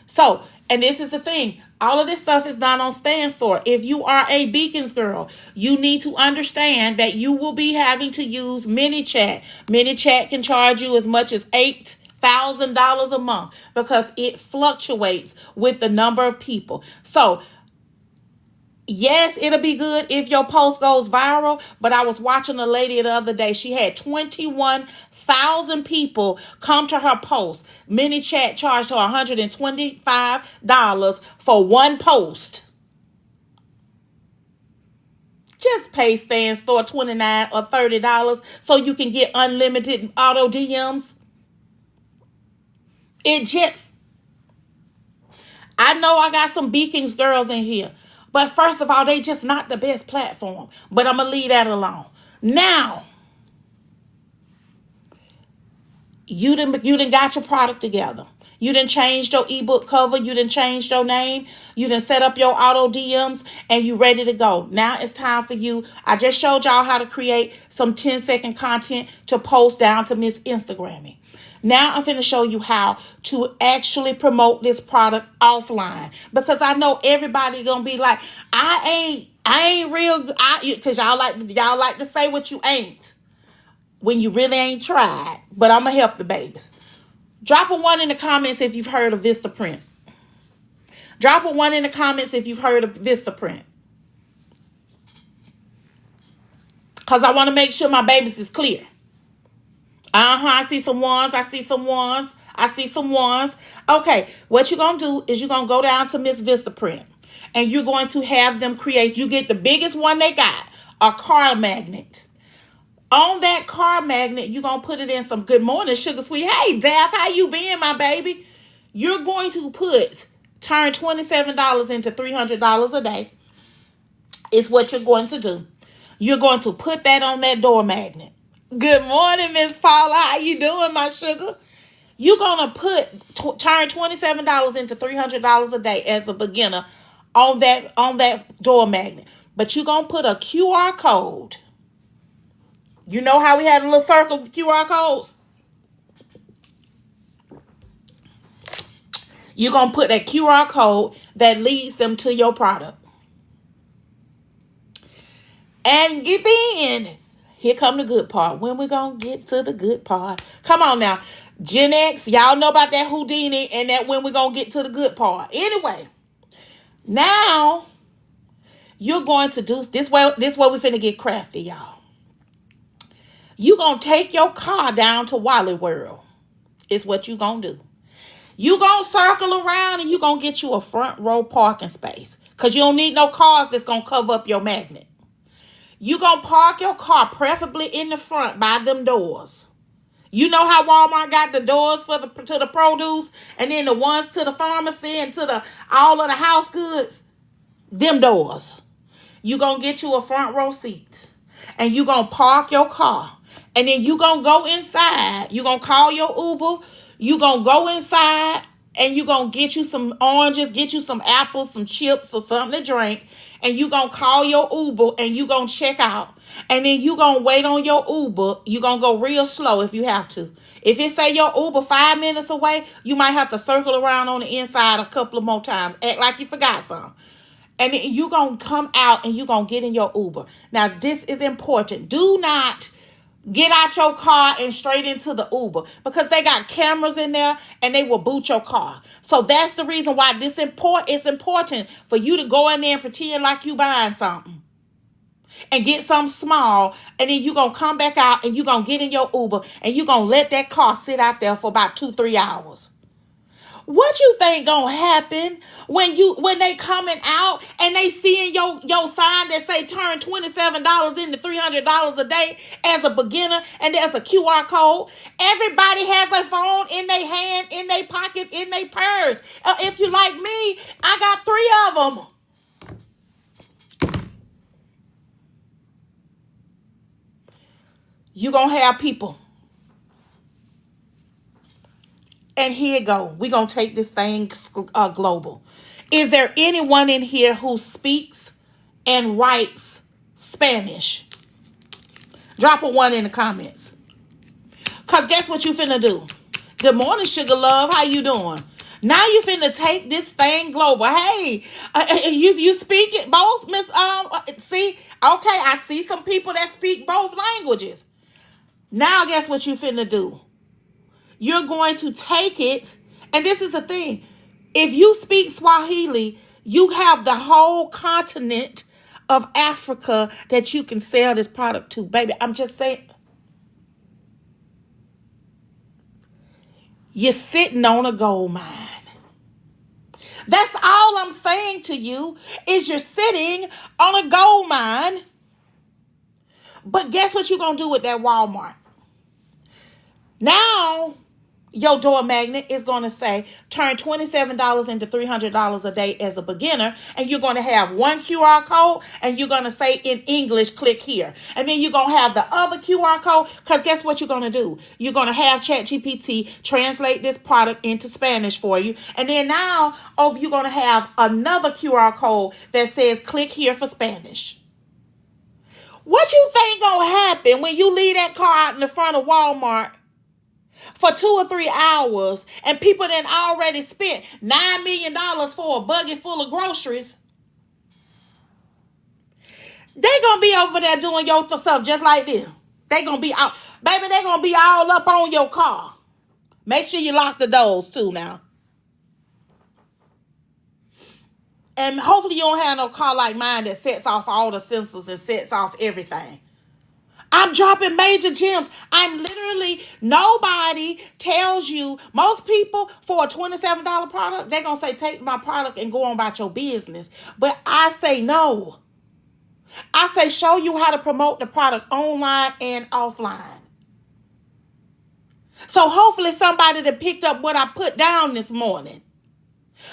So, and this is the thing, all of this stuff is not on Stan Store. If you are a Beacons girl, you need to understand that you will be having to use ManyChat. ManyChat can charge you as much as $8,000 a month because it fluctuates with the number of people. So, yes, it'll be good if your post goes viral, but I was watching a lady the other day. She had 21,000 people come to her post. ManyChat charged her $125 for one post. Just pay Stan Store $29 or $30 so you can get unlimited auto DMs. I know I got some Beacons girls in here. But first of all, they just not the best platform. But I'm going to leave that alone. Now, you done got your product together. You done changed your ebook cover. You done changed your name. You done set up your auto DMs. And you ready to go. Now it's time for you. I just showed y'all how to create some 10-second content to post down to Miss Instagramming. Now I'm going to show you how to actually promote this product offline. Because I know everybody going to be like, I ain't real, because y'all like to say what you ain't when you really ain't tried. But I'm going to help the babies. Drop a 1 in the comments if you've heard of Vistaprint. Drop a 1 in the comments if you've heard of Vistaprint. Because I want to make sure my babies is clear. I see some ones. I I see some ones. Okay, what you're going to do is you're going to go down to Miss Vistaprint and you're going to have them create, you get the biggest one they got, a car magnet. On that car magnet, you're going to put it in some good morning sugar sweet. Hey, Daph, how you been, my baby? You're going to turn $27 into $300 a day. Is what you're going to do. You're going to put that on that door magnet. Good morning, Miss Paula. How you doing, my sugar? You're going to turn $27 into $300 a day as a beginner on that door magnet. But you're going to put a QR code. You know how we had a little circle of QR codes? You're going to put that QR code that leads them to your product. And get in. Here come the good part. When we going to get to the good part? Come on now. Gen X, y'all know about that Houdini and that when we going to get to the good part. Anyway, now you're going to do this way we finna get crafty, y'all. You gonna take your car down to Wally World. Is what you gonna do. You gonna circle around and you gonna get you a front row parking space. Cause you don't need no cars that's gonna cover up your magnet. You gonna park your car preferably in the front by them doors. You know how Walmart got the doors to the produce and then the ones to the pharmacy and to the all of the house goods? Them doors. You gonna get you a front row seat. And you gonna park your car. And then you gonna go inside. You gonna call your Uber. You gonna go inside and you gonna get you some oranges, get you some apples, some chips or something to drink. And you gonna call your Uber and you gonna check out. And then you gonna wait on your Uber. You gonna go real slow if you have to. If it say your Uber 5 minutes away, you might have to circle around on the inside a couple of more times. Act like you forgot something. And then you gonna come out and you gonna get in your Uber. Now this is important. Do not get out your car and straight into the Uber because they got cameras in there and they will boot your car. So that's the reason why it's important for you to go in there and pretend like you buying something and get something small. And then you going to come back out and you going to get in your Uber and you going to let that car sit out there for about 2-3 hours. What you think gonna happen when they coming out and they seeing your sign that say turn $27 into $300 a day as a beginner and there's a QR code? Everybody has a phone in their hand, in their pocket, in their purse. If you like me, I got 3 of them. You gonna have people. And here you go. We're going to take this thing global. Is there anyone in here who speaks and writes Spanish? Drop a 1 in the comments. Because guess what you finna do? Good morning, Sugar Love. How you doing? Now you finna take this thing global. Hey, you speak it both, Miss, see? Okay, I see some people that speak both languages. Now guess what you finna do? You're going to take it, and this is the thing. If you speak Swahili, you have the whole continent of Africa that you can sell this product to. Baby, I'm just saying. You're sitting on a gold mine. That's all I'm saying to you is you're sitting on a gold mine. But guess what you're going to do with that Walmart? Now, your door magnet is going to say turn $27 into $300 a day as a beginner, and you're going to have one QR code and you're going to say in English, click here. And then you're going to have the other QR code because guess what you're going to do? You're going to have ChatGPT translate this product into Spanish for you. And then now you're going to have another QR code that says click here for Spanish. What you think going to happen when you leave that car out in the front of Walmart for 2 or 3 hours and people then already spent $9 million for a buggy full of groceries? They gonna be over there doing your stuff just like this. They gonna be out, baby, they gonna be all up on your car. Make sure you lock the doors too now. And hopefully you don't have no car like mine that sets off all the sensors and sets off everything. I'm dropping major gems. I'm literally, nobody tells you, most people for a $27 product, they're going to say, take my product and go on about your business. But I say no. I say, show you how to promote the product online and offline. So hopefully somebody that picked up what I put down this morning.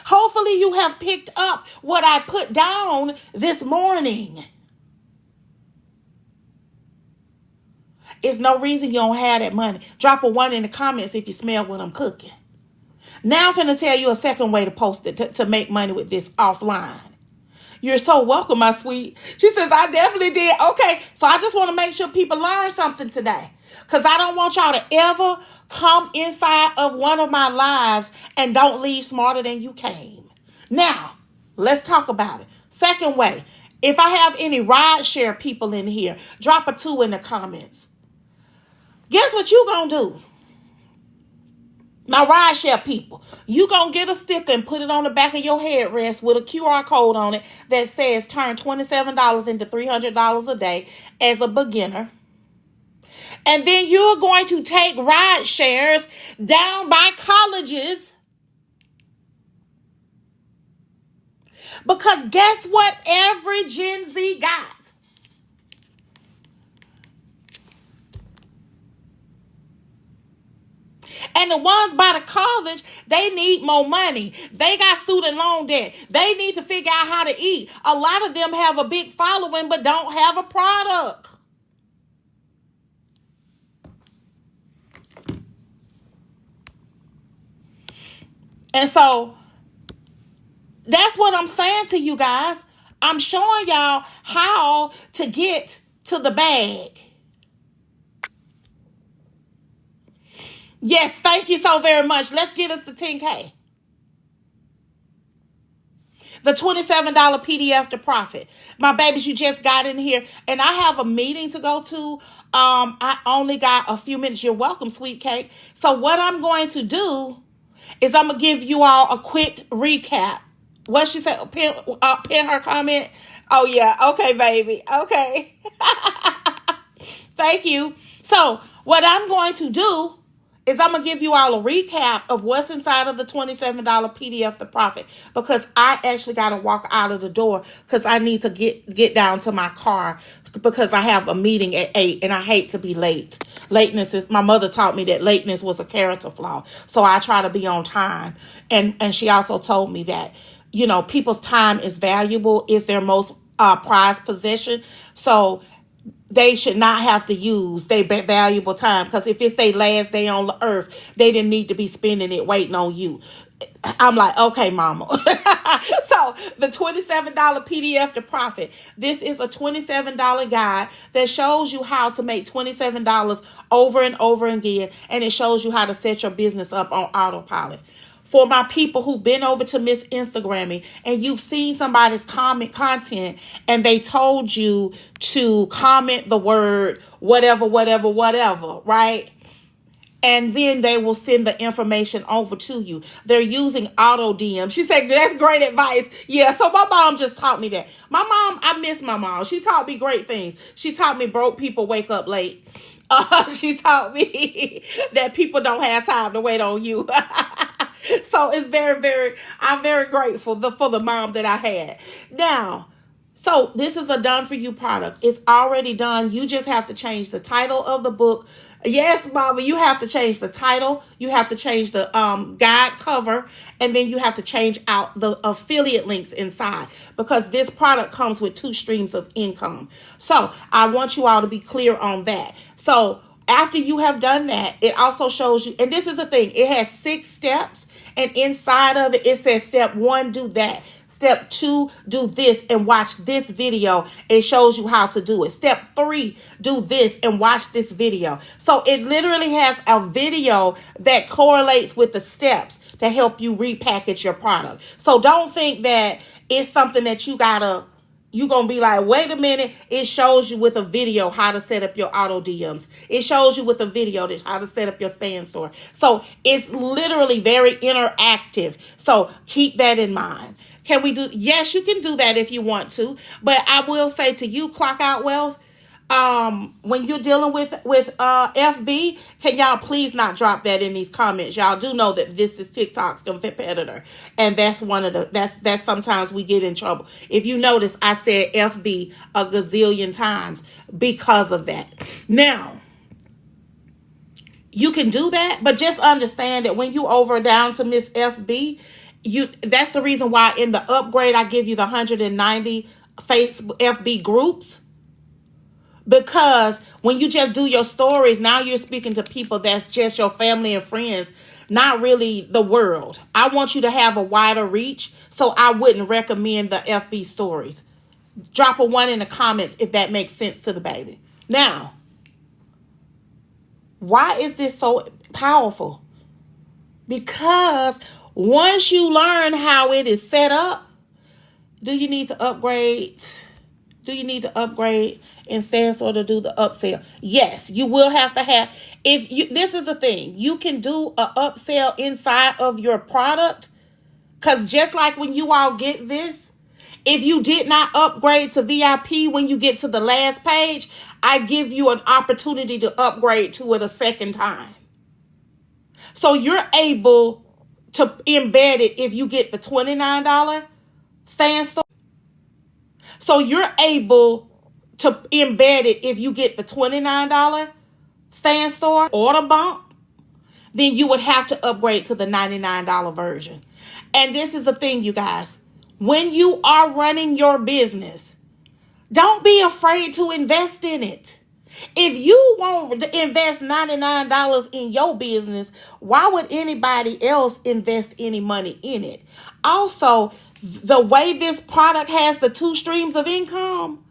Hopefully you have picked up what I put down this morning. It's no reason you don't have that money. Drop a 1 in the comments if you smell what I'm cooking. Now I'm finna tell you a second way to post it to make money with this offline. You're so welcome, my sweet. She says, I definitely did. Okay, so I just want to make sure people learn something today. Because I don't want y'all to ever come inside of one of my lives and don't leave smarter than you came. Now, let's talk about it. Second way, if I have any ride share people in here, drop a 2 in the comments. Guess what you gonna do? My ride share people, you gonna get a sticker and put it on the back of your headrest with a QR code on it that says turn $27 into $300 a day as a beginner. And then you're going to take ride shares down by colleges. Because guess what every Gen Z got? And the ones by the college, they need more money. They got student loan debt. They need to figure out how to eat. A lot of them have a big following but don't have a product. And so that's what I'm saying to you guys. I'm showing y'all how to get to the bag. Yes, thank you so very much. Let's get us to 10K. The $27 PDF to profit. My babies, you just got in here. And I have a meeting to go to. I only got a few minutes. You're welcome, sweet cake. So what I'm going to do is I'm going to give you all a quick recap. What she said, pin her comment. Oh, yeah. Okay, baby. Okay. Thank you. So what I'm going to do is I'm going to give you all a recap of what's inside of the $27 PDF to profit, because I actually got to walk out of the door because I need to get down to my car because I have a meeting at 8 and I hate to be late. Lateness is, my mother taught me that lateness was a character flaw. So I try to be on time. And she also told me that, people's time is valuable, is their most prized possession. So they should not have to use their valuable time, because if it's their last day on the earth, they didn't need to be spending it waiting on you. I'm like, okay, mama. So the $27 PDF to profit. This is a $27 guide that shows you how to make $27 over and over again. And it shows you how to set your business up on autopilot. For my people who've been over to Miss Instagramming and you've seen somebody's content and they told you to comment the word whatever, right? And then they will send the information over to you. They're using auto DM. She said, that's great advice. Yeah, so my mom just taught me that. My mom, I miss my mom. She taught me great things. She taught me broke people wake up late. She taught me that people don't have time to wait on you. So it's I'm very grateful for the mom that I had. Now, so this is a done for you product. It's already done. You just have to change the title of the book. Yes, Mama, you have to change the title. You have to change the guide cover. And then you have to change out the affiliate links inside, because this product comes with 2 streams of income. So I want you all to be clear on that. So after you have done that, it also shows you, and this is the thing, it has 6 steps, and inside of it, it says step 1, do that. Step 2, do this and watch this video. It shows you how to do it. Step 3, do this and watch this video. So it literally has a video that correlates with the steps to help you repackage your product. So don't think that it's something that you're going to be like, wait a minute. It shows you with a video how to set up your auto DMs. It shows you with a video how to set up your stand store. So it's literally very interactive. So keep that in mind. Can we do? Yes, you can do that if you want to. But I will say to you, Clock Out Wealth, When you're dealing with FB, can y'all please not drop that in these comments? Y'all do know that this is TikTok's competitor, and that's one of the that's sometimes we get in trouble. If you notice, I said FB a gazillion times because of that. Now, you can do that, but just understand that when you over down to Miss FB, you that's the reason why in the upgrade I give you the 190 Facebook FB groups, because when you just do your stories, now you're speaking to people that's just your family and friends, not really the world. I want you to have a wider reach, so I wouldn't recommend the FB stories. Drop a one in the comments if that makes sense to the baby. Now, why is this so powerful? Because once you learn how it is set up, do you need to upgrade? Do you need to upgrade and stand or to do the upsell? Yes, you will have to have. If you, this is the thing, you can do a upsell inside of your product, because just like when you all get this, if you did not upgrade to VIP when you get to the last page, I give you an opportunity to upgrade to it a second time. So you're able to embed it if you get the $29 stand store. So you're able to embed it if you get the $29 stand store order bump, then you would have to upgrade to the $99 version. And this is the thing, you guys. When you are running your business, don't be afraid to invest in it. If you won't invest $99 in your business, why would anybody else invest any money in it? Also, the way this product has the two streams of income,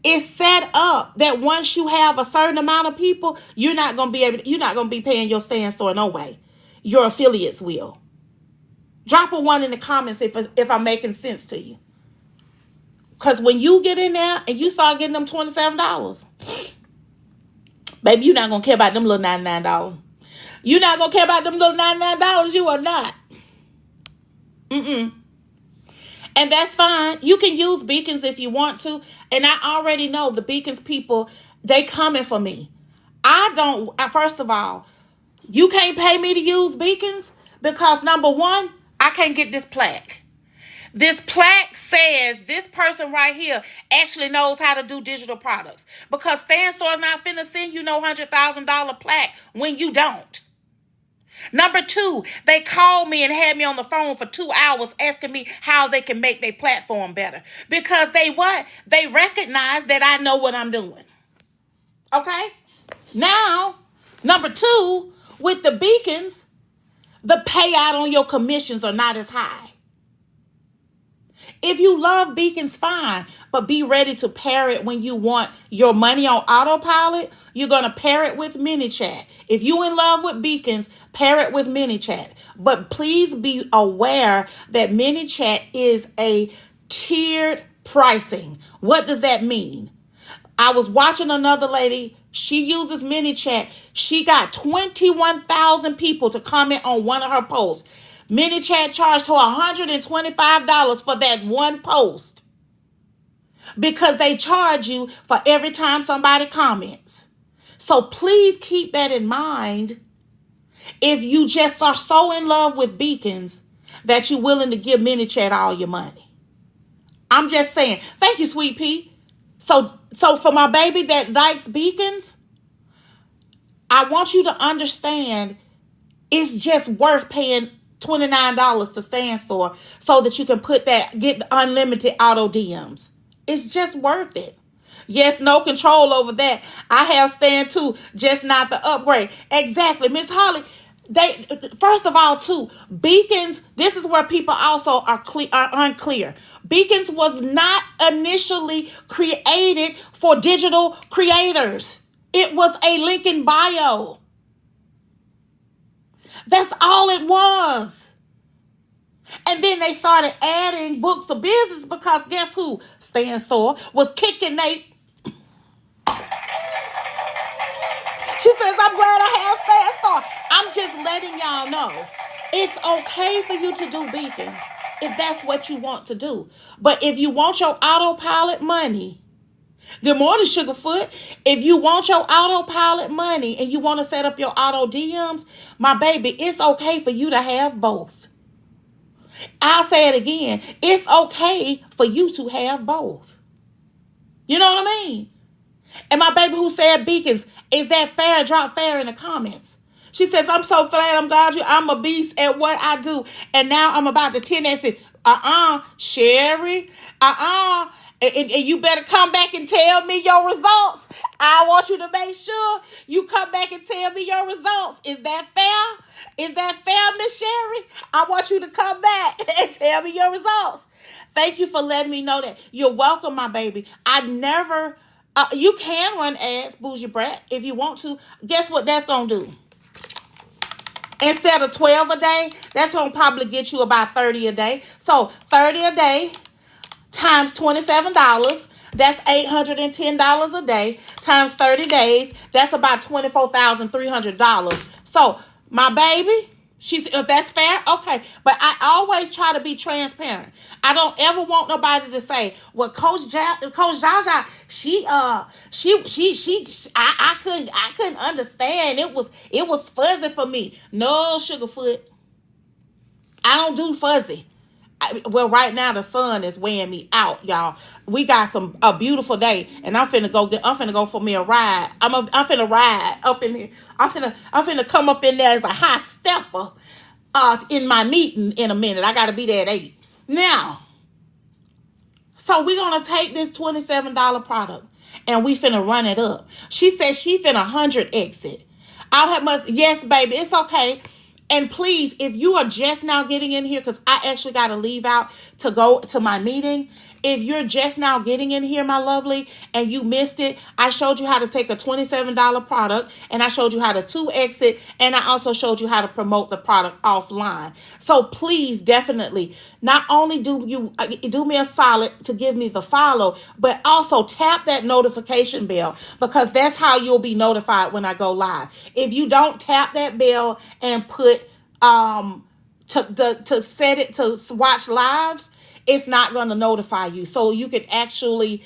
it's set up that once you have a certain amount of people, you're not going to be paying your stand store no way. Your affiliates will. Drop a one in the comments if I'm making sense to you. Because when you get in there and you start getting them $27, baby, you're not going to care about them little $99. You're not going to care about them little $99. You are not. And that's fine. You can use Beacons if you want to. And I already know the Beacons people, they coming for me. I don't, first of all, you can't pay me to use Beacons because number one, I can't get this plaque. This plaque says this person right here actually knows how to do digital products, because Stan Store's not finna send you no $100,000 plaque when you don't. Number two, they called me and had me on the phone for 2 hours asking me how they can make their platform better. Because they what? They recognize that I know what I'm doing. Okay? Now, number two, with the Beacons, the payout on your commissions are not as high. If you love Beacons, fine, but be ready to pair it when you want your money on autopilot. You're going to pair it with ManyChat. If you in love with Beacons, pair it with ManyChat. But please be aware that ManyChat is a tiered pricing. What does that mean? I was watching another lady. She uses ManyChat. She got 21,000 people to comment on one of her posts. ManyChat charged her $125 for that one post, because they charge you for every time somebody comments. So please keep that in mind if you just are so in love with Beacons that you're willing to give ManyChat all your money. I'm just saying. Thank you, Sweet Pea. So for my baby that likes Beacons, I want you to understand it's just worth paying $29 to Stan Store so that you can get unlimited auto DMs. It's just worth it. Yes, no control over that. I have Stan too, just not the upgrade. Exactly, Miss Holly. First of all, too, Beacons. This is where people also are unclear. Beacons was not initially created for digital creators. It was a link in bio. That's all it was. And then they started adding books of business because guess who? Stan Store was kicking Nate. She says, I'm glad I have Stan Store. I'm just letting y'all know it's okay for you to do Beacons if that's what you want to do. But if you want your autopilot money, Good morning, Sugarfoot. If you want your autopilot money and you want to set up your auto DMs, my baby, it's okay for you to have both. I'll say it again. It's okay for you to have both. You know what I mean? And my baby who said Beacons, is that fair? Drop fair in the comments. She says, I'm so glad I'm glad I'm a beast at what I do. And now I'm about to 10x it. Sherry. And you better come back and tell me your results. I want you to make sure you come back and tell me your results. Is that fair? Is that fair, Miss Sherry? I want you to come back and tell me your results. Thank you for letting me know that. You're welcome, my baby. I never... you can run ads, Bougie Brat, if you want to. Guess what that's going to do? Instead of 12 a day, that's going to probably get you about 30 a day. So 30 a day times $27, that's $810 a day, times 30 days, that's about $24,300. So, my baby, if that's fair, okay. But I always try to be transparent. I don't ever want nobody to say, well, Coach Jaja, I couldn't understand. It was fuzzy for me. No, Sugarfoot. I don't do fuzzy. Well, right now the sun is weighing me out, y'all. We got a beautiful day, and I'm finna go for me a ride. I'm finna ride up in here. I'm finna come up in there as a high stepper in my meeting in a minute. I gotta be there at 8. Now, so we're gonna take this $27 product and we finna run it up. She said she finna 100 exit. I'll have much. Yes, baby, it's okay. And please, if you are just now getting in here, because I actually got to leave out to go to my meeting. If you're just now getting in here, my lovely, and you missed it, I showed you how to take a $27 product, and I showed you how to 2X it, and I also showed you how to promote the product offline. So please, definitely, not only do you do me a solid to give me the follow, but also tap that notification bell, because that's how you'll be notified when I go live. If you don't tap that bell and put to set it to watch lives, it's not going to notify you. So you can actually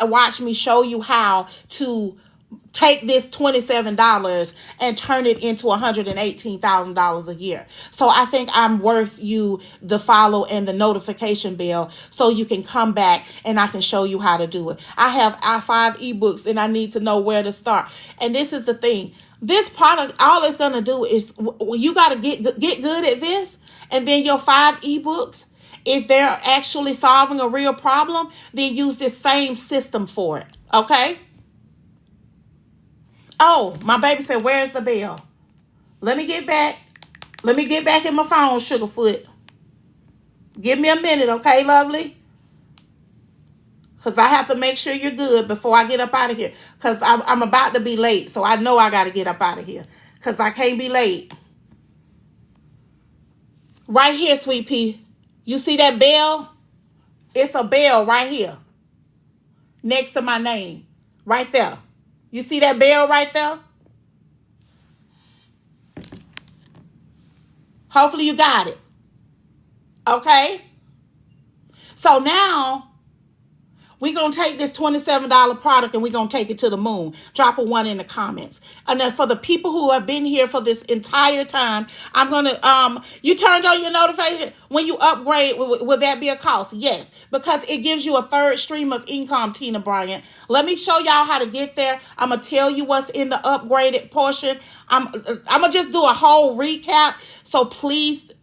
watch me show you how to take this $27 and turn it into $118,000 a year. So I think I'm worth you the follow and the notification bell, so you can come back and I can show you how to do it. I have 5 ebooks and I need to know where to start. And this is the thing. This product, all it's going to do is you got to get good at this, and then your 5 ebooks, if they're actually solving a real problem, then use this same system for it. Okay? Oh, my baby said, where's the bell? Let me get back. Let me get back in my phone, Sugarfoot. Give me a minute, okay, lovely? Because I have to make sure you're good before I get up out of here. Because I'm about to be late, so I know I got to get up out of here. Because I can't be late. Right here, Sweet Pea. You see that bell? It's a bell right here. Next to my name. Right there. You see that bell right there? Hopefully you got it. Okay? So now, we're going to take this $27 product and we're going to take it to the moon. Drop a 1 in the comments. And then for the people who have been here for this entire time, I'm going to, you turned on your notification when you upgrade. Will that be a cost? Yes, because it gives you a third stream of income, Tina Bryant. Let me show y'all how to get there. I'm going to tell you what's in the upgraded portion. I'm going to just do a whole recap. So please,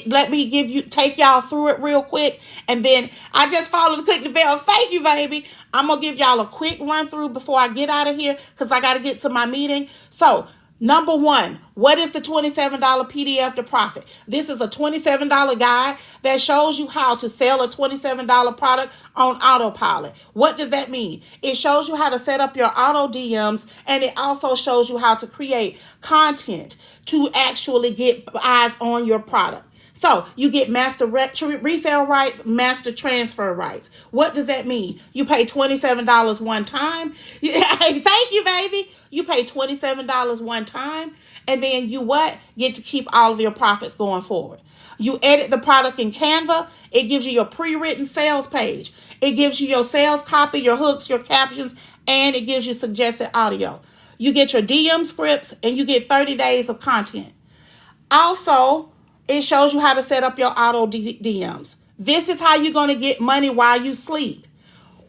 let me take y'all through it real quick, and then I just click the bell. Thank you, baby. I'm gonna give y'all a quick run through before I get out of here, because I got to get to my meeting. So number 1, what is the $27 PDF to profit? This is a $27 guide that shows you how to sell a $27 product on autopilot. What does that mean? It shows you how to set up your auto DMs, and it also shows you how to create content to actually get eyes on your product. So you get master resale rights, master transfer rights. What does that mean? You pay $27 one time. Thank you, baby. You pay $27 one time, and then you what? Get to keep all of your profits going forward. You edit the product in Canva. It gives you your pre-written sales page. It gives you your sales copy, your hooks, your captions, and it gives you suggested audio. You get your DM scripts and you get 30 days of content. Also, it shows you how to set up your auto DMs. This is how you're going to get money while you sleep.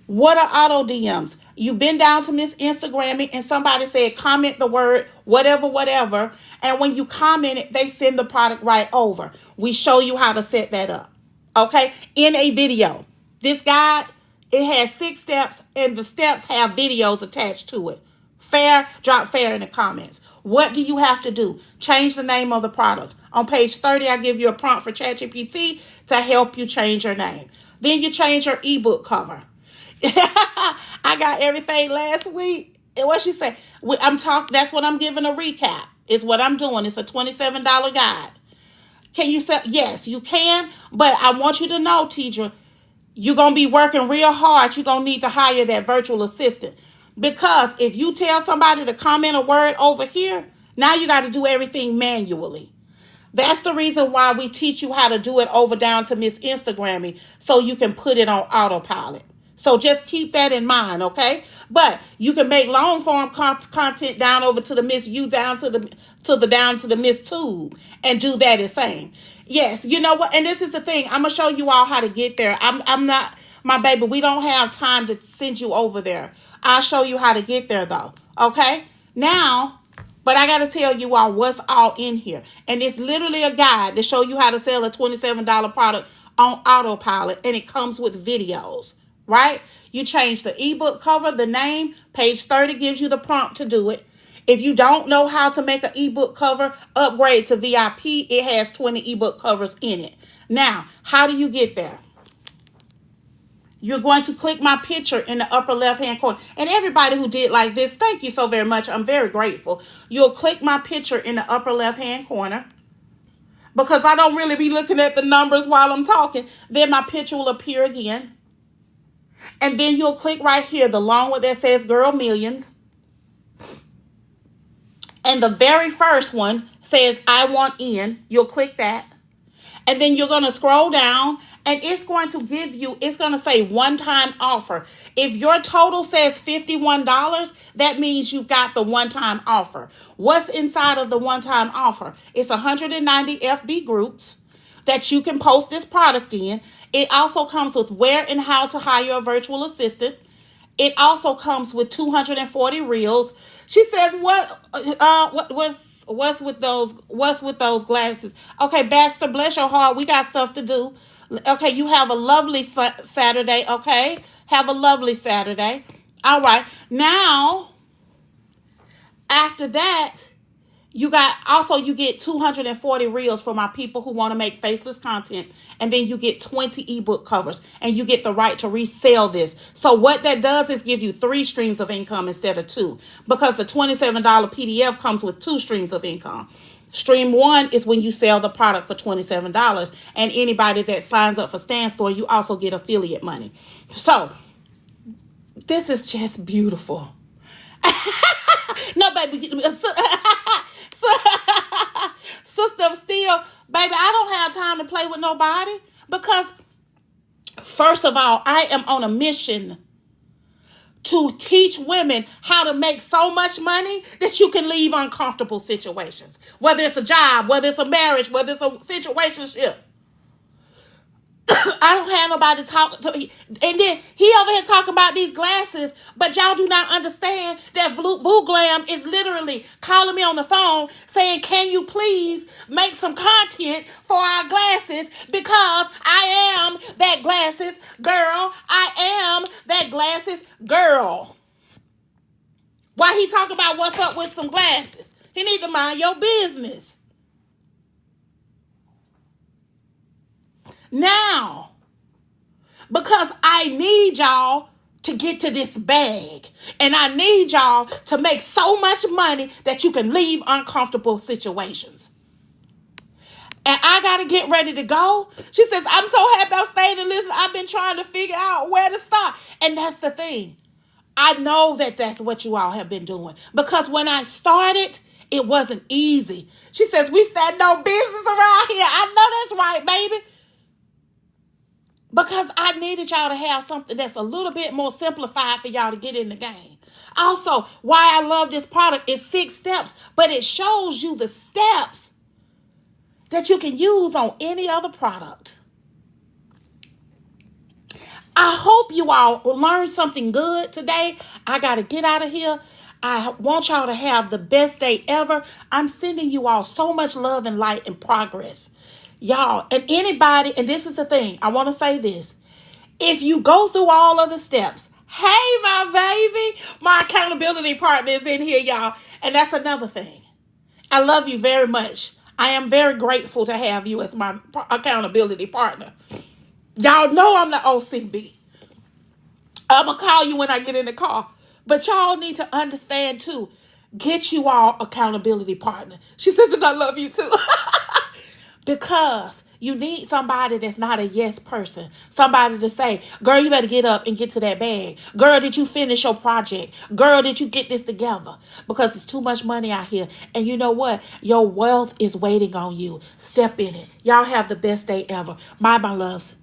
What are auto DMs? You've been down to Miss Instagramming and somebody said comment the word whatever, whatever. And when you comment it, they send the product right over. We show you how to set that up. Okay? In a video. This guide, it has 6 steps and the steps have videos attached to it. Fair? Drop fair in the comments. What do you have to do? Change the name of the product. On page 30, I give you a prompt for ChatGPT to help you change your name. Then you change your ebook cover. I got everything last week. And what she say? That's what I'm giving a recap. Is what I'm doing. It's a $27 guide. Can you say yes? You can, but I want you to know, Tidra, you're gonna be working real hard. You're gonna need to hire that virtual assistant because if you tell somebody to comment a word over here, now you got to do everything manually. That's the reason why we teach you how to do it over down to Miss Instagramming so you can put it on autopilot. So just keep that in mind, okay? But you can make long form content down over to the Miss U down to the Miss Tube and do that the same. Yes, you know what? And this is the thing. I'm gonna show you all how to get there. I'm not my baby. We don't have time to send you over there. I'll show you how to get there though. Okay? Now, but I gotta tell you all what's all in here. And it's literally a guide to show you how to sell a $27 product on autopilot, and it comes with videos. Right? You change the ebook cover, the name. Page 30 gives you the prompt to do it. If you don't know how to make an ebook cover, upgrade to VIP. It has 20 ebook covers in it. Now, how do you get there? You're going to click my picture in the upper left-hand corner. And everybody who did like this, thank you so very much. I'm very grateful. You'll click my picture in the upper left-hand corner. Because I don't really be looking at the numbers while I'm talking. Then my picture will appear again. And then you'll click right here, the long one that says Girl Millions. And the very first one says I want in. You'll click that. And then you're going to scroll down and it's going to give you, it's going to say one-time offer. If your total says $51, that means you've got the one-time offer. What's inside of the one-time offer? It's 190 FB groups that you can post this product in. It also comes with where and how to hire a virtual assistant. It also comes with 240 reels. She says, what's with those glasses? Okay, Baxter, bless your heart. We got stuff to do. Okay, you have a lovely Saturday. Okay, have a lovely Saturday. All right. Now, after that, you get 240 reels for my people who want to make faceless content. And then you get 20 ebook covers and you get the right to resell this. So what that does is give you 3 streams of income instead of 2, because the $27 PDF comes with 2 streams of income. Stream 1 is when you sell the product for $27, and anybody that signs up for Stan Store, you also get affiliate money. So this is just beautiful. No, baby. Sister Still, baby, I don't have time to play with nobody because, first of all, I am on a mission to teach women how to make so much money that you can leave uncomfortable situations. Whether it's a job, whether it's a marriage, whether it's a situationship. I don't have nobody to talk to. And then he over here talking about these glasses, but y'all do not understand that VooGlam is literally calling me on the phone saying, can you please make some content for our glasses, because I am that glasses girl. I am that glasses girl. Why he talk about what's up with some glasses? He need to mind your business. Now, because I need y'all to get to this bag, and I need y'all to make so much money that you can leave uncomfortable situations. And I got to get ready to go. She says, I'm so happy I stayed and listened. I've been trying to figure out where to start. And that's the thing. I know that that's what you all have been doing. Because when I started, It wasn't easy. She says, we stand no business around here. I know that's right, baby. Because I needed y'all to have something that's a little bit more simplified for y'all to get in the game. Also, why I love this product is 6 steps, but it shows you the steps that you can use on any other product. I hope you all learned something good today. I got to get out of here. I want y'all to have the best day ever. I'm sending you all so much love and light and progress. Y'all, and anybody, and this is the thing, I want to say this. If you go through all of the steps, hey, my baby, my accountability partner is in here, y'all. And that's another thing. I love you very much. I am very grateful to have you as my accountability partner. Y'all know I'm the OCB. I'm going to call you when I get in the car. But y'all need to understand, too. Get you all accountability partner. She says, and I love you, too. Because you need somebody that's not a yes person. Somebody to say, girl, you better get up and get to that bag. Girl, did you finish your project? Girl, did you get this together? Because it's too much money out here. And you know what? Your wealth is waiting on you. Step in it. Y'all have the best day ever. My loves.